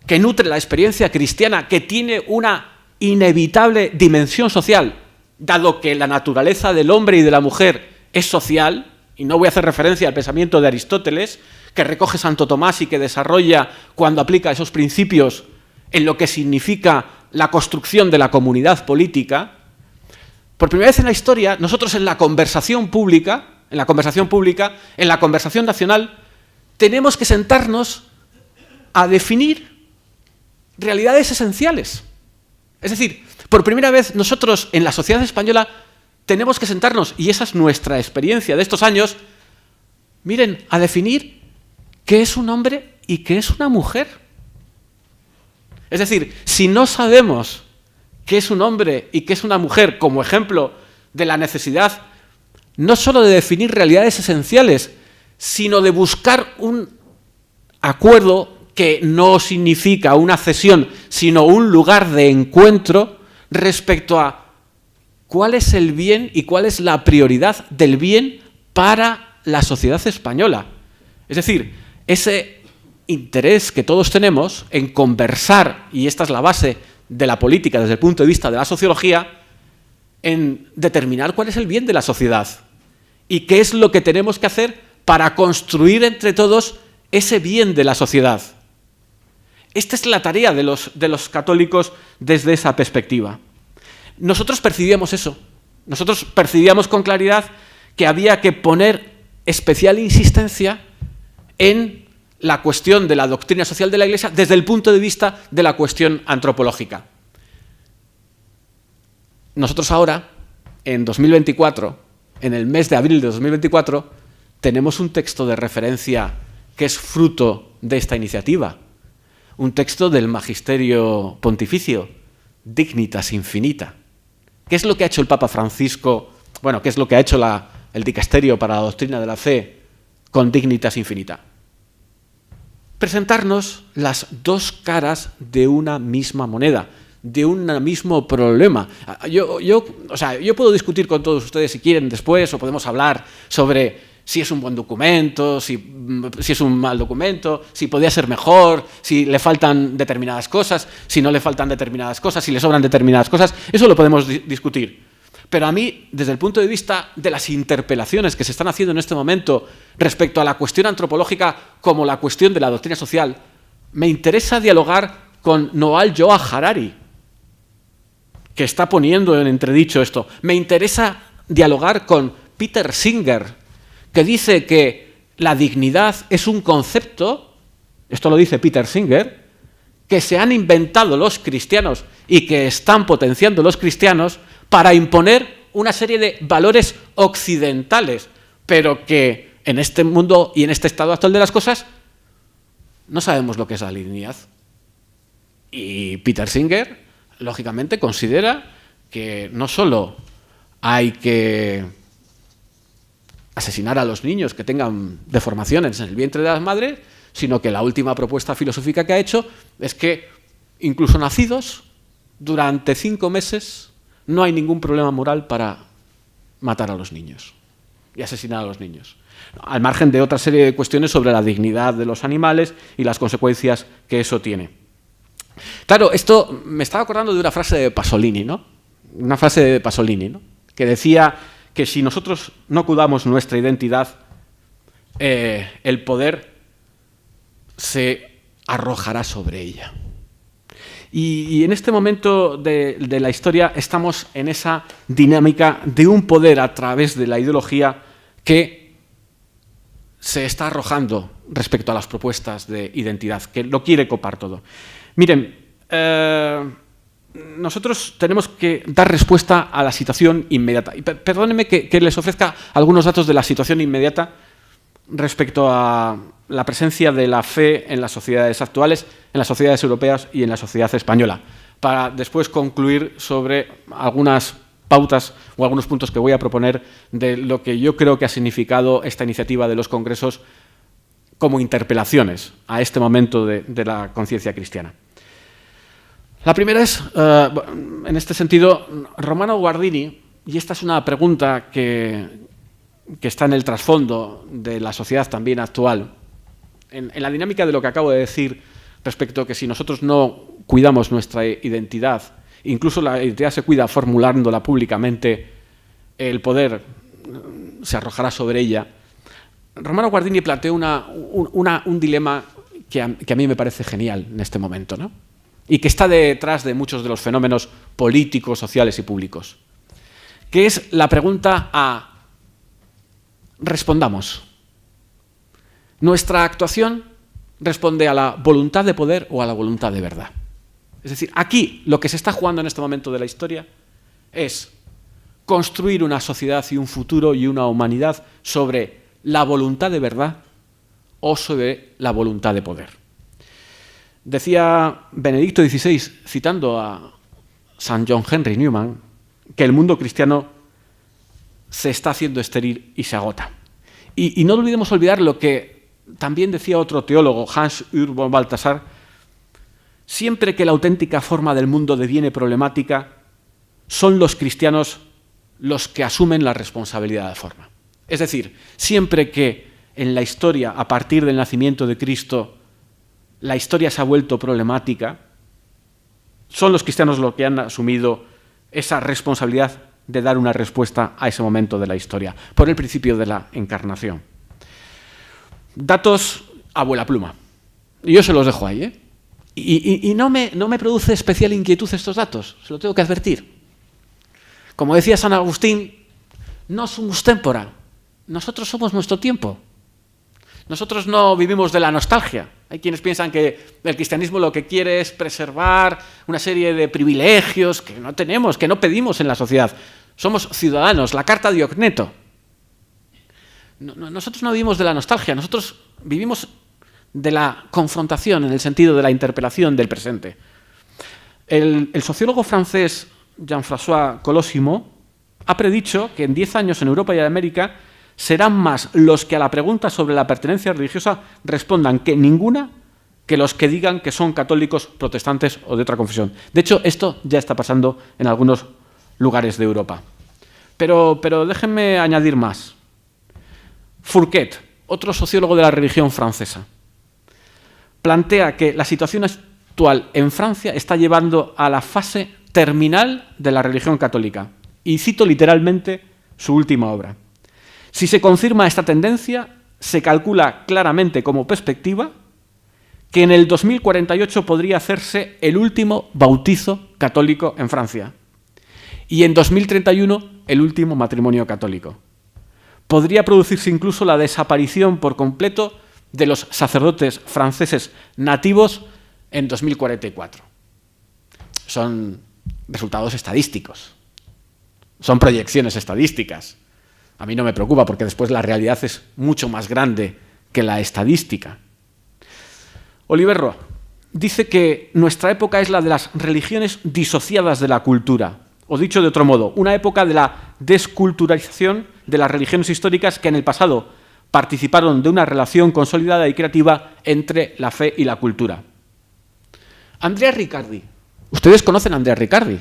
que nutre la experiencia cristiana, que tiene una inevitable dimensión social, dado que la naturaleza del hombre y de la mujer es social, y no voy a hacer referencia al pensamiento de Aristóteles, que recoge Santo Tomás y que desarrolla cuando aplica esos principios en lo que significa la construcción de la comunidad política. Por primera vez en la historia, nosotros en la conversación pública, en la conversación nacional, tenemos que sentarnos a definir realidades esenciales. Es decir, por primera vez nosotros en la sociedad española tenemos que sentarnos, y esa es nuestra experiencia de estos años, miren, a definir qué es un hombre y qué es una mujer. Es decir, si no sabemos qué es un hombre y qué es una mujer, como ejemplo de la necesidad no solo de definir realidades esenciales, sino de buscar un acuerdo que no significa una cesión, sino un lugar de encuentro respecto a cuál es el bien y cuál es la prioridad del bien para la sociedad española. Es decir, ese interés que todos tenemos en conversar, y esta es la base de la política desde el punto de vista de la sociología, en determinar cuál es el bien de la sociedad y qué es lo que tenemos que hacer para construir entre todos ese bien de la sociedad. Esta es la tarea de los católicos desde esa perspectiva. Nosotros percibíamos eso. Nosotros percibíamos con claridad que había que poner especial insistencia en la cuestión de la doctrina social de la Iglesia desde el punto de vista de la cuestión antropológica. Nosotros ahora, en 2024, en el mes de abril de 2024, tenemos un texto de referencia que es fruto de esta iniciativa, un texto del Magisterio Pontificio, Dignitas Infinita. ¿Qué es lo que ha hecho el Papa Francisco? Bueno, ¿qué es lo que ha hecho el Dicasterio para la Doctrina de la Fe con Dignitas Infinita? Presentarnos las dos caras de una misma moneda, de un mismo problema. Yo puedo discutir con todos ustedes si quieren después, o podemos hablar sobre si es un buen documento, si es un mal documento, si podría ser mejor, si le faltan determinadas cosas, si no le faltan determinadas cosas, si le sobran determinadas cosas. Eso lo podemos discutir. Pero a mí, desde el punto de vista de las interpelaciones que se están haciendo en este momento respecto a la cuestión antropológica como la cuestión de la doctrina social, me interesa dialogar con Noal Joa Harari, que está poniendo en entredicho esto. Me interesa dialogar con Peter Singer, que dice que la dignidad es un concepto, esto lo dice Peter Singer, que se han inventado los cristianos y que están potenciando los cristianos para imponer una serie de valores occidentales, pero que en este mundo y en este estado actual de las cosas no sabemos lo que es la dignidad. Y Peter Singer, lógicamente, considera que no solo hay que asesinar a los niños que tengan deformaciones en el vientre de las madres, sino que la última propuesta filosófica que ha hecho es que incluso nacidos, durante 5 meses no hay ningún problema moral para matar a los niños y asesinar a los niños, al margen de otra serie de cuestiones sobre la dignidad de los animales y las consecuencias que eso tiene. Claro, esto me estaba acordando de una frase de Pasolini, ¿no? Una frase de Pasolini, ¿no? Que decía que si nosotros no cuidamos nuestra identidad, el poder se arrojará sobre ella. Y en este momento de la historia estamos en esa dinámica de un poder a través de la ideología que se está arrojando respecto a las propuestas de identidad, que lo quiere copar todo. Miren, nosotros tenemos que dar respuesta a la situación inmediata. Y perdónenme que les ofrezca algunos datos de la situación inmediata respecto a la presencia de la fe en las sociedades actuales, en las sociedades europeas y en la sociedad española, para después concluir sobre algunas pautas o algunos puntos que voy a proponer de lo que yo creo que ha significado esta iniciativa de los congresos como interpelaciones a este momento de la conciencia cristiana. La primera es, en este sentido, Romano Guardini, y esta es una pregunta que está en el trasfondo de la sociedad también actual, en la dinámica de lo que acabo de decir respecto a que si nosotros no cuidamos nuestra identidad, incluso la identidad se cuida formulándola públicamente, el poder se arrojará sobre ella. Romano Guardini plantea un dilema que a mí me parece genial en este momento, ¿no? Y que está detrás de muchos de los fenómenos políticos, sociales y públicos, que es la pregunta a: respondamos. ¿Nuestra actuación responde a la voluntad de poder o a la voluntad de verdad? Es decir, aquí lo que se está jugando en este momento de la historia es construir una sociedad y un futuro y una humanidad sobre la voluntad de verdad o sobre la voluntad de poder. Decía Benedicto XVI, citando a San John Henry Newman, que el mundo cristiano se está haciendo estéril y se agota. Y no olvidemos olvidar lo que también decía otro teólogo, Hans Urs von Balthasar: siempre que la auténtica forma del mundo deviene problemática, son los cristianos los que asumen la responsabilidad de forma. Es decir, siempre que en la historia, a partir del nacimiento de Cristo, la historia se ha vuelto problemática, son los cristianos los que han asumido esa responsabilidad de dar una respuesta a ese momento de la historia, por el principio de la encarnación. Datos a vuela pluma. Y yo se los dejo ahí, ¿eh? Y no me produce especial inquietud estos datos, se lo tengo que advertir. Como decía San Agustín, no sumus tempora, nosotros somos nuestro tiempo. Nosotros no vivimos de la nostalgia. Hay quienes piensan que el cristianismo lo que quiere es preservar una serie de privilegios que no tenemos, que no pedimos en la sociedad. Somos ciudadanos, la carta de Ocneto. Nosotros no vivimos de la nostalgia, nosotros vivimos de la confrontación, en el sentido de la interpelación del presente. El sociólogo francés Jean-François Colosimo ha predicho que en 10 años en Europa y en América serán más los que a la pregunta sobre la pertenencia religiosa respondan que ninguna que los que digan que son católicos, protestantes o de otra confesión. De hecho, esto ya está pasando en algunos lugares de Europa. Pero déjenme añadir más. Fourquet, otro sociólogo de la religión francesa, plantea que la situación actual en Francia está llevando a la fase terminal de la religión católica. Y cito literalmente su última obra. Si se confirma esta tendencia, se calcula claramente como perspectiva que en el 2048 podría hacerse el último bautizo católico en Francia y en 2031 el último matrimonio católico. Podría producirse incluso la desaparición por completo de los sacerdotes franceses nativos en 2044. Son resultados estadísticos, son proyecciones estadísticas. A mí no me preocupa porque después la realidad es mucho más grande que la estadística. Oliver Roth dice que nuestra época es la de las religiones disociadas de la cultura, o dicho de otro modo, una época de la desculturalización de las religiones históricas que en el pasado participaron de una relación consolidada y creativa entre la fe y la cultura. Andrea Riccardi. Ustedes conocen a Andrea Riccardi,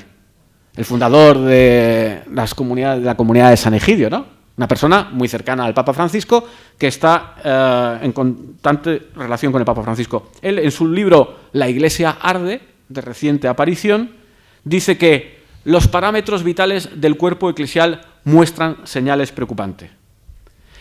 el fundador de la comunidad de San Egidio, ¿no? Una persona muy cercana al Papa Francisco que está en constante relación con el Papa Francisco. Él, en su libro La Iglesia arde, de reciente aparición, dice que los parámetros vitales del cuerpo eclesial muestran señales preocupantes.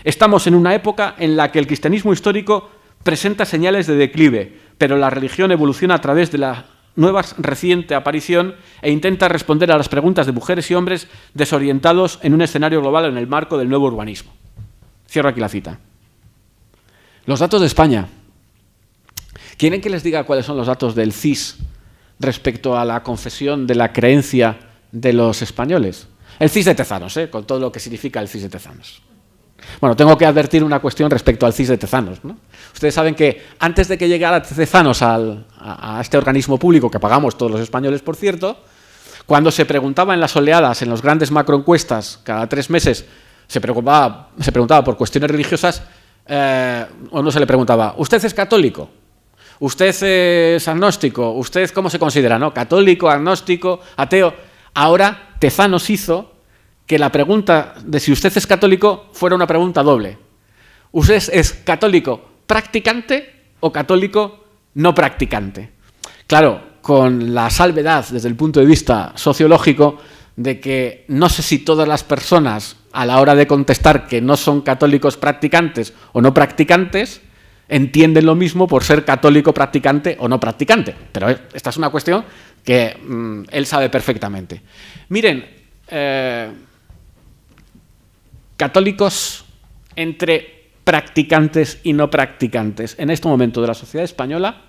Estamos en una época en la que el cristianismo histórico presenta señales de declive, pero la religión evoluciona a través de la nueva reciente aparición e intenta responder a las preguntas de mujeres y hombres desorientados en un escenario global en el marco del nuevo urbanismo. Cierro aquí la cita. Los datos de España. ¿Quieren que les diga cuáles son los datos del CIS respecto a la confesión de la creencia de los españoles? El CIS de Tezanos, con todo lo que significa el CIS de Tezanos. Bueno, tengo que advertir una cuestión respecto al CIS de Tezanos, ¿no? Ustedes saben que antes de que llegara Tezanos a este organismo público que pagamos todos los españoles, por cierto, cuando se preguntaba en las oleadas, en las grandes macroencuestas, cada 3 meses se preguntaba por cuestiones religiosas, o no se le preguntaba, ¿usted es católico? ¿Usted es agnóstico? ¿Usted cómo se considera, no? ¿Católico, agnóstico, ateo? Ahora Tezanos hizo que la pregunta de si usted es católico fuera una pregunta doble. ¿Usted es católico practicante o católico no practicante? Claro, con la salvedad desde el punto de vista sociológico de que no sé si todas las personas a la hora de contestar que no son católicos practicantes o no practicantes entienden lo mismo por ser católico practicante o no practicante. Pero esta es una cuestión que él sabe perfectamente. Miren, católicos entre practicantes y no practicantes en este momento de la sociedad española,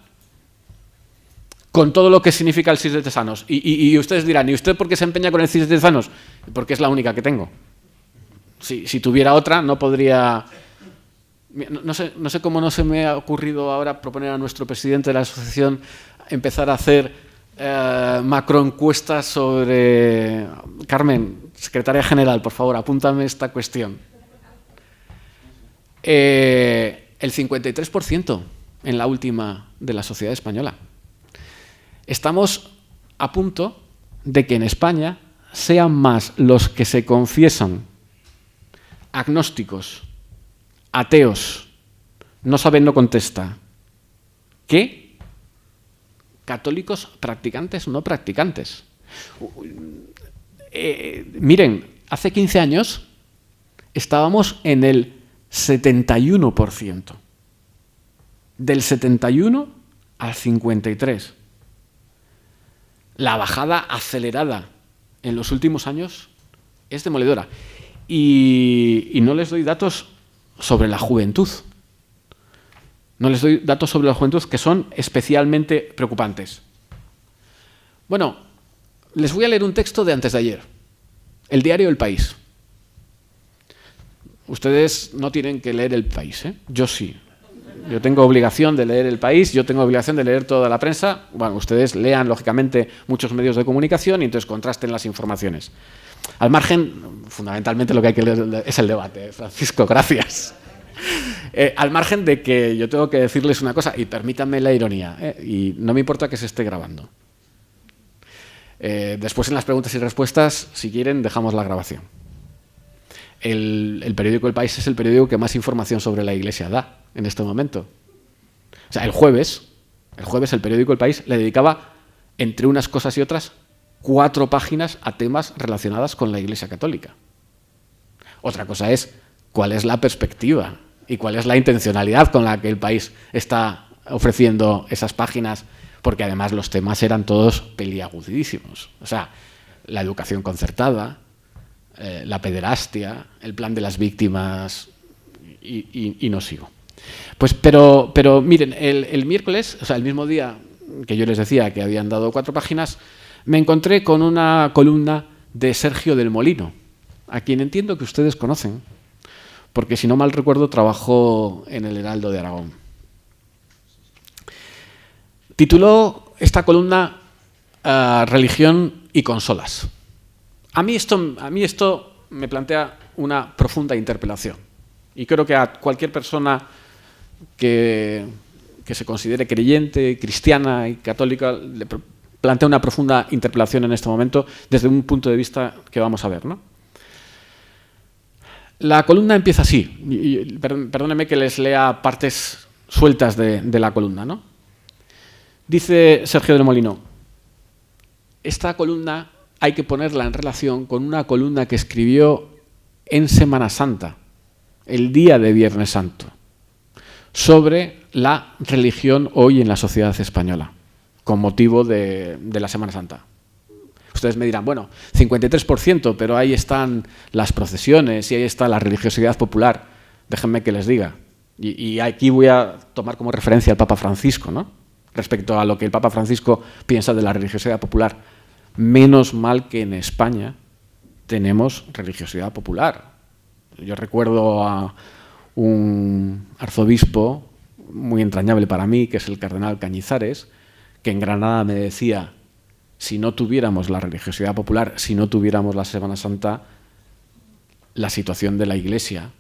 con todo lo que significa el CIS de Tezanos. Y ustedes dirán, ¿y usted por qué se empeña con el CIS de Tezanos? Porque es la única que tengo. Si tuviera otra, no podría... No sé cómo no se me ha ocurrido ahora proponer a nuestro presidente de la asociación empezar a hacer macroencuestas sobre... Carmen, secretaria general, por favor, apúntame esta cuestión. El 53% en la última de la sociedad española. Estamos a punto de que en España sean más los que se confiesan agnósticos, ateos, no saben, no contesta, que católicos practicantes, no practicantes. Miren, hace 15 años estábamos en el 71%. Del 71 al 53. La bajada acelerada en los últimos años es demoledora. Y no les doy datos sobre la juventud. No les doy datos sobre la juventud que son especialmente preocupantes. Bueno, les voy a leer un texto de antes de ayer. El diario El País. Ustedes no tienen que leer El País, ¿eh? Yo sí. Yo tengo obligación de leer El País, yo tengo obligación de leer toda la prensa. Bueno, ustedes lean, lógicamente, muchos medios de comunicación y entonces contrasten las informaciones. Al margen, fundamentalmente lo que hay que leer es el debate, Francisco, gracias. Al margen de que yo tengo que decirles una cosa, y permítanme la ironía, y no me importa que se esté grabando. Después en las preguntas y respuestas, si quieren, dejamos la grabación. El periódico El País es el periódico que más información sobre la Iglesia da en este momento. O sea, el jueves el periódico El País le dedicaba, entre unas cosas y otras, 4 páginas a temas relacionados con la Iglesia Católica. Otra cosa es cuál es la perspectiva y cuál es la intencionalidad con la que El País está ofreciendo esas páginas, porque además los temas eran todos peliagudísimos. O sea, la educación concertada, la pederastia, el plan de las víctimas y no sigo. Pues, pero miren, el miércoles, o sea, el mismo día que yo les decía que habían dado 4 páginas, me encontré con una columna de Sergio del Molino, a quien entiendo que ustedes conocen, porque si no mal recuerdo trabajó en el Heraldo de Aragón. Tituló esta columna Religión y consolas. A mí esto me plantea una profunda interpelación, y creo que a cualquier persona que se considere creyente, cristiana y católica le plantea una profunda interpelación en este momento desde un punto de vista que vamos a ver, ¿no? La columna empieza así, perdónenme que les lea partes sueltas de la columna, ¿no? Dice Sergio del Molino, esta columna hay que ponerla en relación con una columna que escribió en Semana Santa, el día de Viernes Santo, sobre la religión hoy en la sociedad española, con motivo de la Semana Santa. Ustedes me dirán, bueno, 53%, pero ahí están las procesiones y ahí está la religiosidad popular. Déjenme que les diga. Y aquí voy a tomar como referencia al Papa Francisco, ¿no? Respecto a lo que el Papa Francisco piensa de la religiosidad popular. Menos mal que en España tenemos religiosidad popular. Yo recuerdo a un arzobispo muy entrañable para mí, que es el cardenal Cañizares, que en Granada me decía, si no tuviéramos la religiosidad popular, si no tuviéramos la Semana Santa, la situación de la Iglesia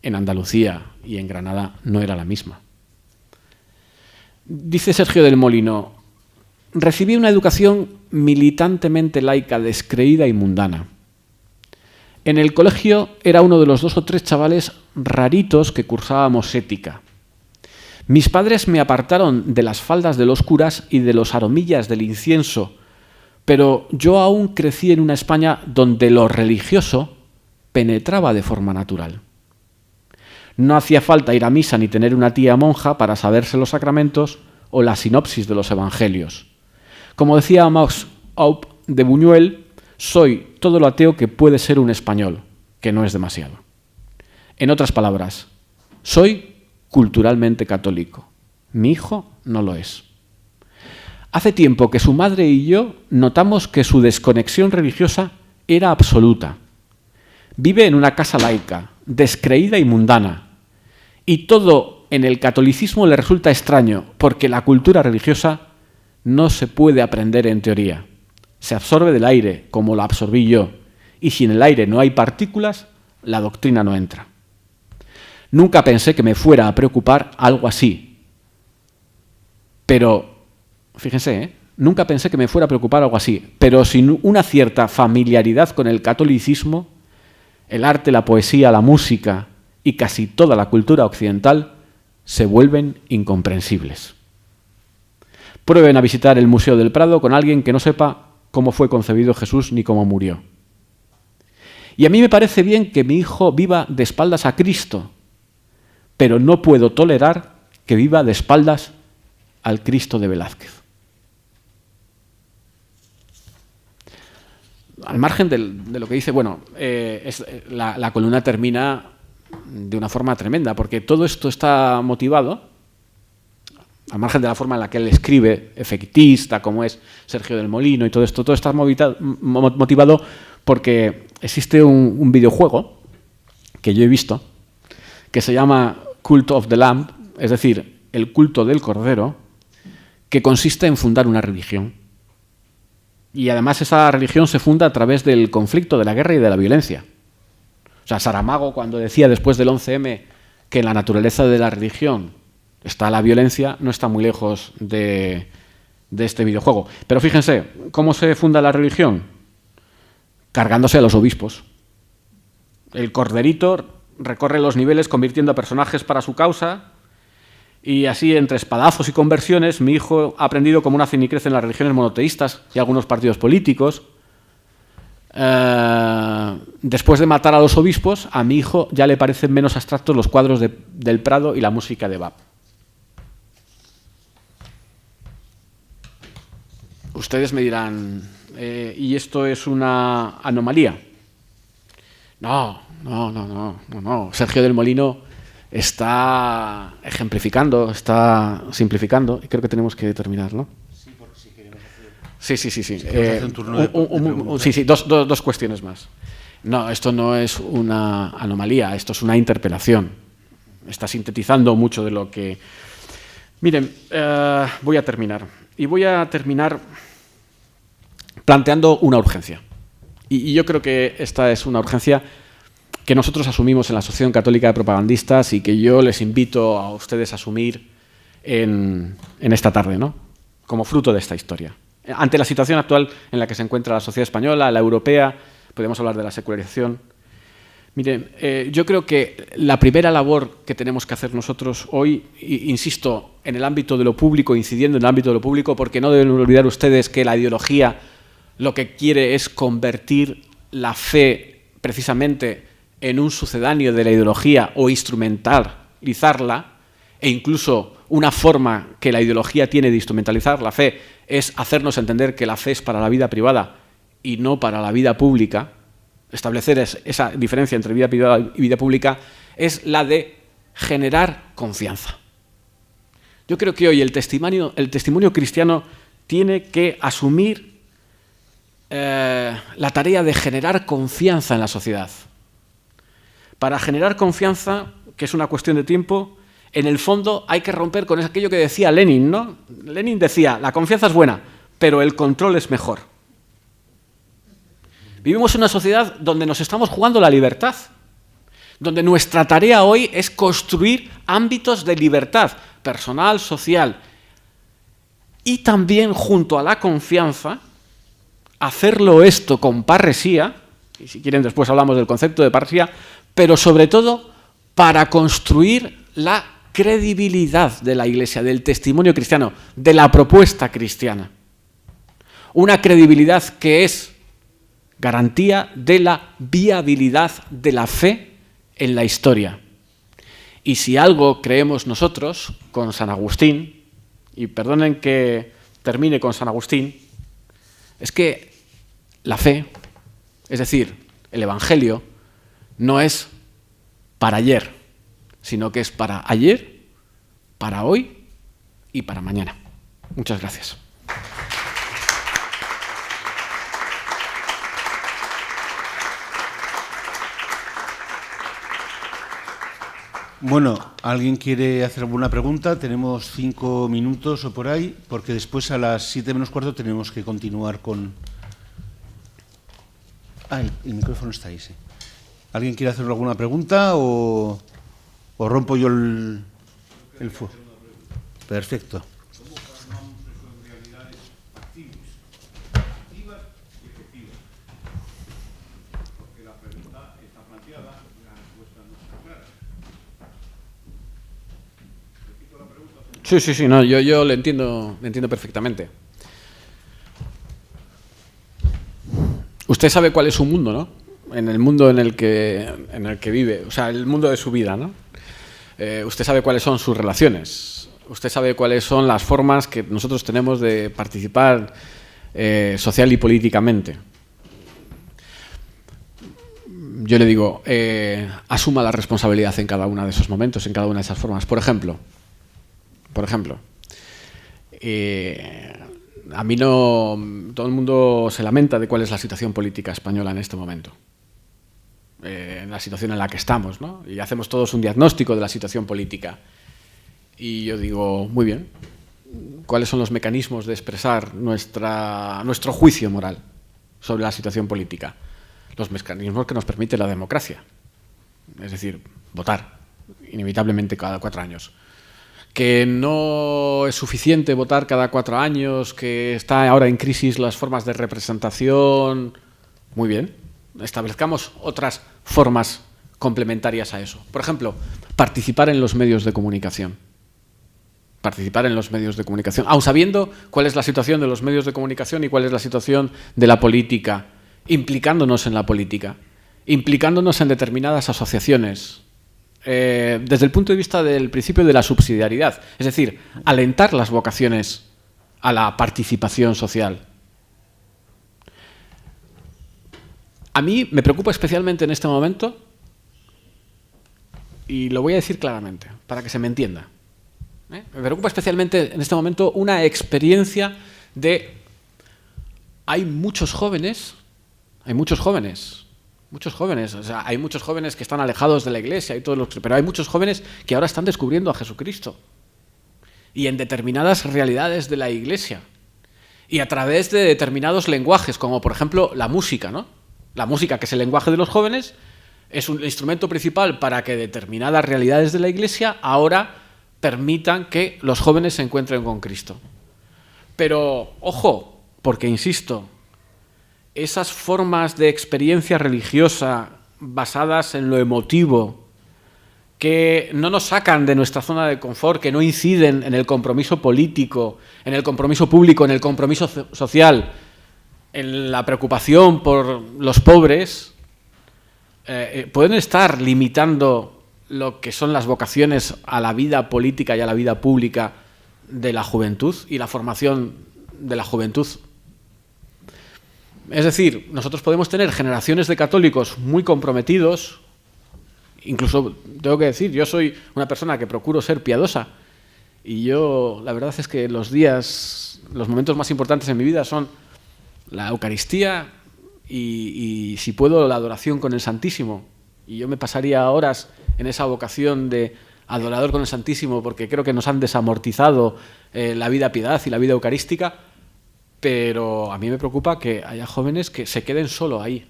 en Andalucía y en Granada no era la misma. Dice Sergio del Molino, recibí una educación militantemente laica, descreída y mundana. En el colegio era uno de los 2 o 3 chavales raritos que cursábamos ética. Mis padres me apartaron de las faldas de los curas y de los aromillas del incienso, pero yo aún crecí en una España donde lo religioso penetraba de forma natural. No hacía falta ir a misa ni tener una tía monja para saberse los sacramentos o la sinopsis de los evangelios. Como decía Max Aup de Buñuel, soy todo lo ateo que puede ser un español, que no es demasiado. En otras palabras, soy culturalmente católico. Mi hijo no lo es. Hace tiempo que su madre y yo notamos que su desconexión religiosa era absoluta. Vive en una casa laica, descreída y mundana, y todo en el catolicismo le resulta extraño, porque la cultura religiosa no se puede aprender en teoría. Se absorbe del aire, como la absorbí yo, y si en el aire no hay partículas, la doctrina no entra. Nunca pensé que me fuera a preocupar algo así. Pero, fíjense, nunca pensé que me fuera a preocupar algo así, pero sin una cierta familiaridad con el catolicismo, el arte, la poesía, la música y casi toda la cultura occidental se vuelven incomprensibles. Prueben a visitar el Museo del Prado con alguien que no sepa cómo fue concebido Jesús ni cómo murió. Y a mí me parece bien que mi hijo viva de espaldas a Cristo, pero no puedo tolerar que viva de espaldas al Cristo de Velázquez. Al margen de lo que dice, bueno, la columna termina de una forma tremenda, porque todo esto está motivado, al margen de la forma en la que él escribe, efectista, como es Sergio del Molino y todo esto, todo está motivado porque existe un videojuego que yo he visto, que se llama Cult of the Lamb, es decir, el culto del Cordero, que consiste en fundar una religión. Y además esa religión se funda a través del conflicto, de la guerra y de la violencia. O sea, Saramago, cuando decía después del 11M que en la naturaleza de la religión está la violencia, no está muy lejos de este videojuego. Pero fíjense, ¿cómo se funda la religión? Cargándose a los obispos. El corderito recorre los niveles convirtiendo a personajes para su causa, y así, entre espadazos y conversiones, mi hijo ha aprendido cómo nacen y crecen las religiones monoteístas y algunos partidos políticos. Después de matar a los obispos, a mi hijo ya le parecen menos abstractos los cuadros del Prado y la música de Bach. Ustedes me dirán, ¿y esto es una anomalía? No. Sergio del Molino está ejemplificando, está simplificando, y creo que tenemos que terminar, ¿no? Sí, por si queremos hacer... Sí. Dos cuestiones más. No, esto no es una anomalía, esto es una interpelación. Está sintetizando mucho de lo que... Miren, voy a terminar. Y voy a terminar planteando una urgencia. Y yo creo que esta es una urgencia que nosotros asumimos en la Asociación Católica de Propagandistas y que yo les invito a ustedes a asumir en esta tarde, ¿no? Como fruto de esta historia. Ante la situación actual en la que se encuentra la sociedad española, la europea, podemos hablar de la secularización. Miren, yo creo que la primera labor que tenemos que hacer nosotros hoy, insisto, en el ámbito de lo público, incidiendo en el ámbito de lo público, porque no deben olvidar ustedes que la ideología lo que quiere es convertir la fe precisamente en un sucedáneo de la ideología o instrumentalizarla, e incluso una forma que la ideología tiene de instrumentalizar la fe es hacernos entender que la fe es para la vida privada y no para la vida pública. Establecer esa diferencia entre vida privada y vida pública es la de generar confianza. Yo creo que hoy el testimonio cristiano tiene que asumir la tarea de generar confianza en la sociedad. Para generar confianza, que es una cuestión de tiempo, en el fondo hay que romper con aquello que decía Lenin, ¿no? Lenin decía, la confianza es buena, pero el control es mejor. Vivimos en una sociedad donde nos estamos jugando la libertad, donde nuestra tarea hoy es construir ámbitos de libertad personal, social, y también junto a la confianza, hacerlo esto con parresía, y si quieren después hablamos del concepto de parresía, pero sobre todo para construir la credibilidad de la Iglesia, del testimonio cristiano, de la propuesta cristiana. Una credibilidad que es garantía de la viabilidad de la fe en la historia. Y si algo creemos nosotros con San Agustín, y perdonen que termine con San Agustín, es que la fe, es decir, el Evangelio, no es para ayer, sino que es para ayer, para hoy y para mañana. Muchas gracias. Bueno, ¿alguien quiere hacer alguna pregunta? Tenemos 5 minutos o por ahí, porque después a las 7 menos cuarto tenemos que continuar con... Ah, el micrófono está ahí, sí. ¿Alguien quiere hacer alguna pregunta o rompo yo el fuego? Perfecto. sentido. Porque la pregunta está planteada, la respuesta no está clara. Repito la pregunta. Sí, no, yo le entiendo perfectamente. Usted sabe cuál es su mundo, ¿no? En el mundo en el que vive, o sea, el mundo de su vida, ¿no? Usted sabe cuáles son sus relaciones. Usted sabe cuáles son las formas que nosotros tenemos de participar social y políticamente. Yo le digo, asuma la responsabilidad en cada uno de esos momentos, en cada una de esas formas. Por ejemplo, a mí no... Todo el mundo se lamenta de cuál es la situación política española en este momento. En la situación en la que estamos, ¿no? Y hacemos todos un diagnóstico de la situación política. Y yo digo, muy bien, ¿cuáles son los mecanismos de expresar nuestro juicio moral sobre la situación política? Los mecanismos que nos permite la democracia. Es decir, votar, inevitablemente cada 4 años. Que no es suficiente votar cada 4 años, que está ahora en crisis las formas de representación. Muy bien, establezcamos otras formas complementarias a eso. Por ejemplo, participar en los medios de comunicación. Participar en los medios de comunicación, aun sabiendo cuál es la situación de los medios de comunicación y cuál es la situación de la política, implicándonos en la política, implicándonos en determinadas asociaciones, desde el punto de vista del principio de la subsidiariedad, es decir, alentar las vocaciones a la participación social. A mí me preocupa especialmente en este momento, y lo voy a decir claramente, para que se me entienda. Me preocupa especialmente en este momento una experiencia de... Hay muchos jóvenes, o sea, hay muchos jóvenes que están alejados de la Iglesia, pero hay muchos jóvenes que ahora están descubriendo a Jesucristo. Y en determinadas realidades de la Iglesia. Y a través de determinados lenguajes, como por ejemplo la música, ¿no? La música, que es el lenguaje de los jóvenes, es un instrumento principal para que determinadas realidades de la Iglesia ahora permitan que los jóvenes se encuentren con Cristo. Pero, ojo, porque insisto, esas formas de experiencia religiosa basadas en lo emotivo, que no nos sacan de nuestra zona de confort, que no inciden en el compromiso político, en el compromiso público, en el compromiso social, en la preocupación por los pobres, pueden estar limitando lo que son las vocaciones a la vida política y a la vida pública de la juventud y la formación de la juventud. Es decir, nosotros podemos tener generaciones de católicos muy comprometidos, incluso tengo que decir, yo soy una persona que procuro ser piadosa y yo la verdad es que los momentos más importantes en mi vida son la Eucaristía y si puedo la adoración con el Santísimo. Y yo me pasaría horas en esa vocación de adorador con el Santísimo porque creo que nos han desamortizado la vida piedad y la vida eucarística, pero a mí me preocupa que haya jóvenes que se queden solo ahí.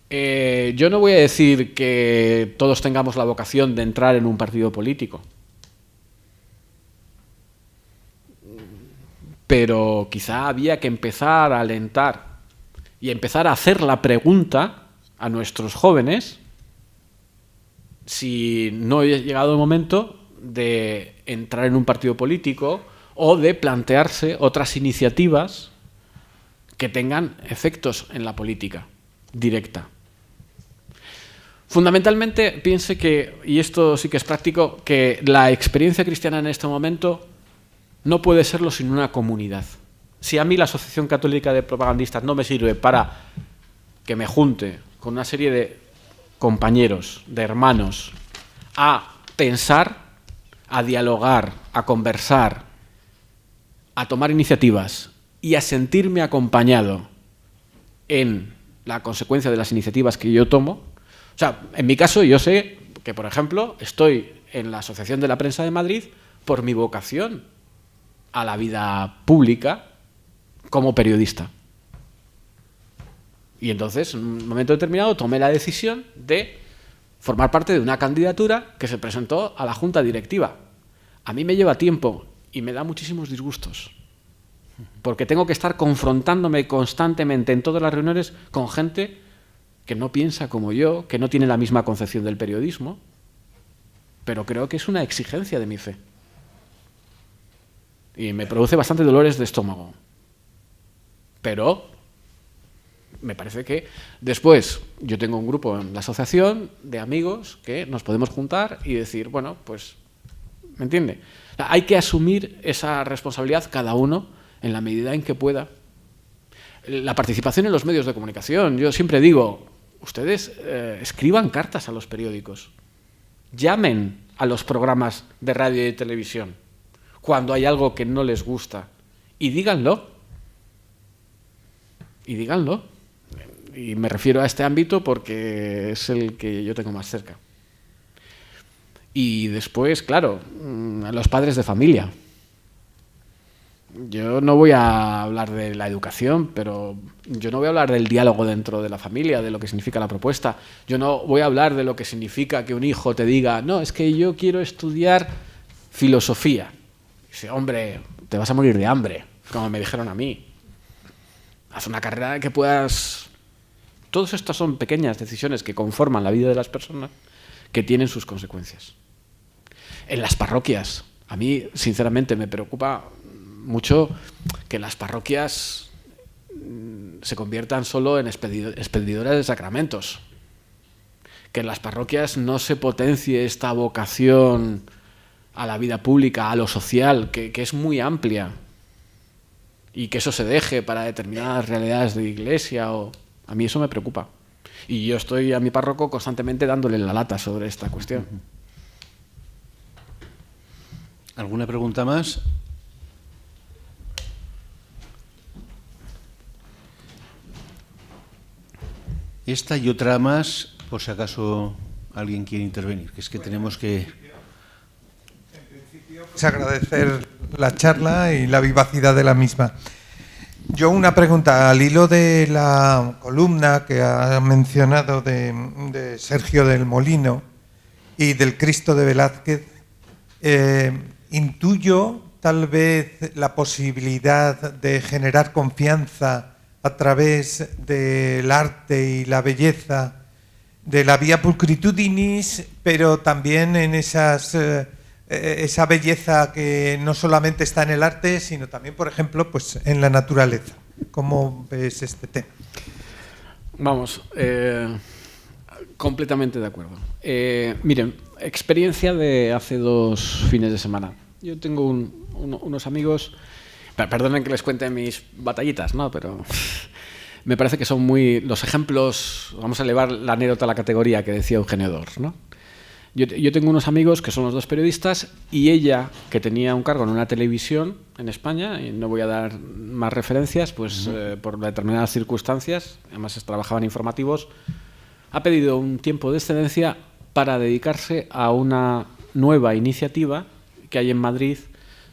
Yo no voy a decir que todos tengamos la vocación de entrar en un partido político, pero quizá había que empezar a alentar y empezar a hacer la pregunta a nuestros jóvenes si no ha llegado el momento de entrar en un partido político o de plantearse otras iniciativas que tengan efectos en la política directa. Fundamentalmente, piense que, y esto sí que es práctico, que la experiencia cristiana en este momento no puede serlo sin una comunidad. Si a mí la Asociación Católica de Propagandistas no me sirve para que me junte con una serie de compañeros, de hermanos, a pensar, a dialogar, a conversar, a tomar iniciativas y a sentirme acompañado en la consecuencia de las iniciativas que yo tomo. O sea, en mi caso yo sé que, por ejemplo, estoy en la Asociación de la Prensa de Madrid por mi vocación a la vida pública como periodista. Y entonces, en un momento determinado, tomé la decisión de formar parte de una candidatura que se presentó a la Junta Directiva. A mí me lleva tiempo y me da muchísimos disgustos. porque tengo que estar confrontándome constantemente en todas las reuniones con gente que no piensa como yo, que no tiene la misma concepción del periodismo, pero creo que es una exigencia de mi fe. Y me produce bastante dolores de estómago. Pero me parece que después yo tengo un grupo en la asociación de amigos que nos podemos juntar y decir, bueno, pues, ¿me entiende? Hay que asumir esa responsabilidad cada uno en la medida en que pueda. La participación en los medios de comunicación. Yo siempre digo, ustedes escriban cartas a los periódicos, llamen a los programas de radio y televisión cuando hay algo que no les gusta y díganlo. Y díganlo. Y me refiero a este ámbito porque es el que yo tengo más cerca. Y después, claro, a los padres de familia. Yo no voy a hablar de la educación, pero yo no voy a hablar del diálogo dentro de la familia, de lo que significa la propuesta. Yo no voy a hablar de lo que significa que un hijo te diga, no, es que yo quiero estudiar filosofía. Dice, hombre, te vas a morir de hambre, como me dijeron a mí. Haz una carrera que puedas... Todas estas son pequeñas decisiones que conforman la vida de las personas que tienen sus consecuencias. En las parroquias, a mí, sinceramente, me preocupa mucho que las parroquias se conviertan solo en expedidoras de sacramentos. Que en las parroquias no se potencie esta vocación a la vida pública, a lo social, que es muy amplia. Y que eso se deje para determinadas realidades de iglesia. A mí eso me preocupa. Y yo estoy a mi párroco constantemente dándole la lata sobre esta cuestión. ¿Alguna pregunta más? Esta y otra más, por si acaso alguien quiere intervenir, que es que tenemos que... En principio, pues agradecer la charla y la vivacidad de la misma. Yo una pregunta, al hilo de la columna que ha mencionado de Sergio del Molino y del Cristo de Velázquez, intuyo tal vez la posibilidad de generar confianza a través del arte y la belleza, de la via pulchritudinis, pero también en esa belleza que no solamente está en el arte, sino también, por ejemplo, pues en la naturaleza. ¿Cómo ves este tema? Vamos, completamente de acuerdo. Miren, experiencia de hace 2 fines de semana. Yo tengo unos amigos, perdonen que les cuente mis batallitas, ¿no? Pero me parece que son muy los ejemplos. Vamos a elevar la anécdota a la categoría que decía Eugenio Dors, ¿no? Yo tengo unos amigos que son los 2 periodistas y ella, que tenía un cargo en una televisión en España, y no voy a dar más referencias, pues por determinadas circunstancias, además trabajaban informativos, ha pedido un tiempo de excedencia para dedicarse a una nueva iniciativa que hay en Madrid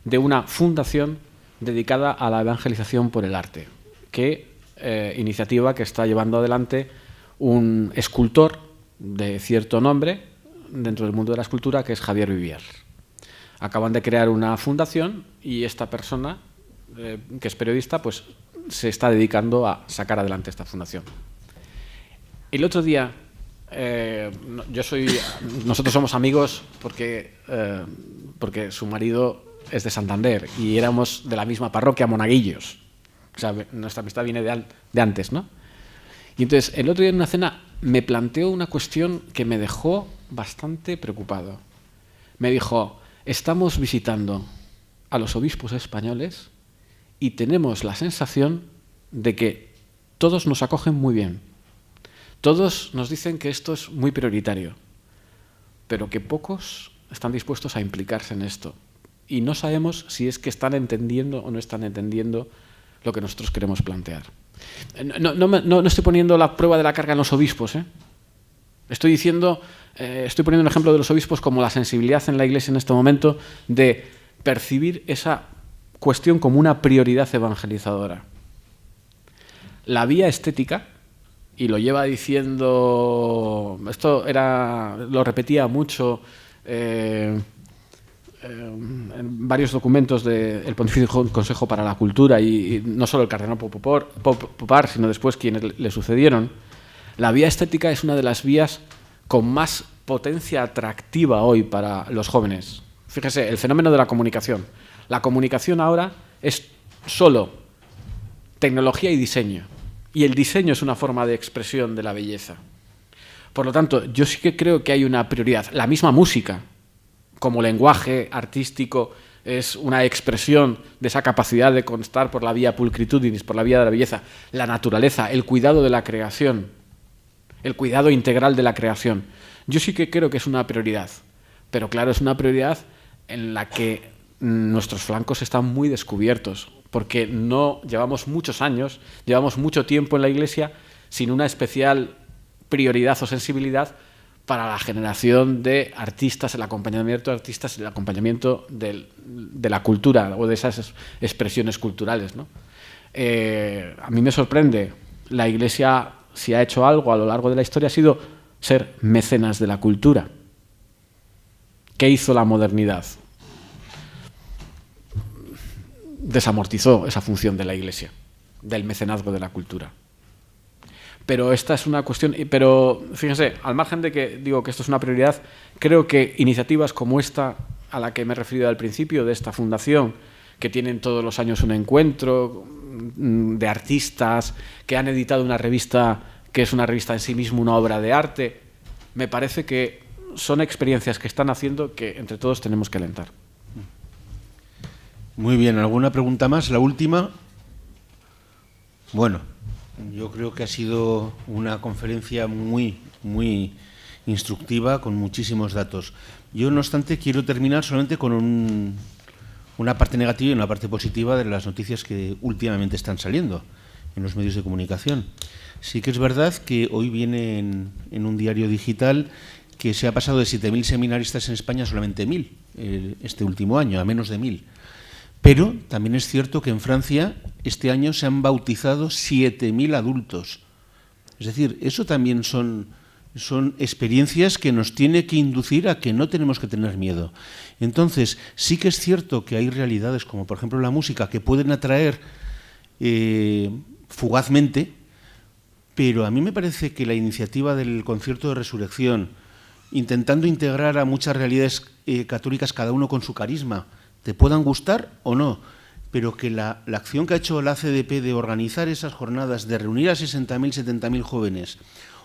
de una fundación dedicada a la evangelización por el arte, iniciativa que está llevando adelante un escultor de cierto nombre dentro del mundo de la escultura, que es Javier Vivier. Acaban de crear una fundación y esta persona, que es periodista, pues se está dedicando a sacar adelante esta fundación. El otro día, nosotros somos amigos porque su marido es de Santander y éramos de la misma parroquia, monaguillos. O sea, nuestra amistad viene de antes, ¿no? Y entonces, el otro día en una cena me planteó una cuestión que me dejó bastante preocupado. Me dijo, estamos visitando a los obispos españoles y tenemos la sensación de que todos nos acogen muy bien. Todos nos dicen que esto es muy prioritario, pero que pocos están dispuestos a implicarse en esto. Y no sabemos si es que están entendiendo o no están entendiendo lo que nosotros queremos plantear. No estoy poniendo la prueba de la carga en los obispos, ¿eh? Estoy poniendo un ejemplo de los obispos como la sensibilidad en la Iglesia en este momento de percibir esa cuestión como una prioridad evangelizadora. La vía estética, y lo lleva diciendo, lo repetía mucho en varios documentos del Pontificio Consejo para la Cultura, y no solo el cardenal Popar, sino después quienes le sucedieron, la vía estética es una de las vías con más potencia atractiva hoy para los jóvenes. Fíjese, el fenómeno de la comunicación. La comunicación ahora es solo tecnología y diseño. Y el diseño es una forma de expresión de la belleza. Por lo tanto, yo sí que creo que hay una prioridad. La misma música, como lenguaje artístico, es una expresión de esa capacidad de constar por la vía pulchritudinis, por la vía de la belleza. La naturaleza, el cuidado de la creación, el cuidado integral de la creación. Yo sí que creo que es una prioridad. Pero claro, es una prioridad en la que nuestros flancos están muy descubiertos, porque no llevamos muchos años, llevamos mucho tiempo en la Iglesia sin una especial prioridad o sensibilidad para la generación de artistas, el acompañamiento de artistas, el acompañamiento de la cultura o de esas expresiones culturales, ¿no? A mí me sorprende, la Iglesia, si ha hecho algo a lo largo de la historia, ha sido ser mecenas de la cultura. ¿Qué hizo la modernidad? Desamortizó esa función de la Iglesia, del mecenazgo de la cultura. Pero esta es una cuestión, pero fíjense, al margen de que digo que esto es una prioridad, creo que iniciativas como esta a la que me he referido al principio, de esta fundación, que tienen todos los años un encuentro de artistas, que han editado una revista que es una revista en sí mismo, una obra de arte, me parece que son experiencias que están haciendo que entre todos tenemos que alentar. Muy bien, ¿alguna pregunta más? La última. Bueno, yo creo que ha sido una conferencia muy instructiva, con muchísimos datos. Yo, no obstante, quiero terminar solamente con una parte negativa y una parte positiva de las noticias que últimamente están saliendo en los medios de comunicación. Sí que es verdad que hoy viene en un diario digital que se ha pasado de 7.000 seminaristas en España a solamente 1.000 este último año, a menos de 1.000. Pero también es cierto que en Francia este año se han bautizado 7.000 adultos. Es decir, eso también son experiencias que nos tiene que inducir a que no tenemos que tener miedo. Entonces, sí que es cierto que hay realidades como, por ejemplo, la música, que pueden atraer fugazmente, pero a mí me parece que la iniciativa del Concierto de Resurrección, intentando integrar a muchas realidades católicas, cada uno con su carisma, te puedan gustar o no, pero que la acción que ha hecho la CDP de organizar esas jornadas, de reunir a 60.000, 70.000 jóvenes,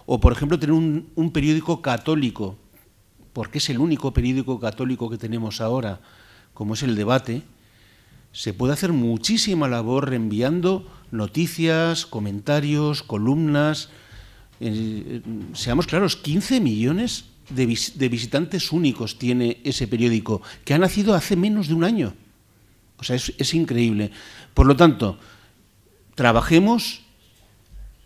o por ejemplo tener un periódico católico, porque es el único periódico católico que tenemos ahora, como es El Debate, se puede hacer muchísima labor reenviando noticias, comentarios, columnas. Seamos claros, 15 millones de visitantes únicos tiene ese periódico, que ha nacido hace menos de un año. O sea, es increíble. Por lo tanto, trabajemos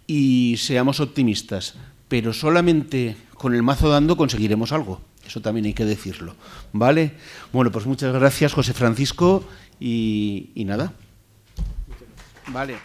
y seamos optimistas, pero solamente con el mazo dando conseguiremos algo. Eso también hay que decirlo, ¿vale? Bueno, pues muchas gracias, José Francisco, y nada. Vale.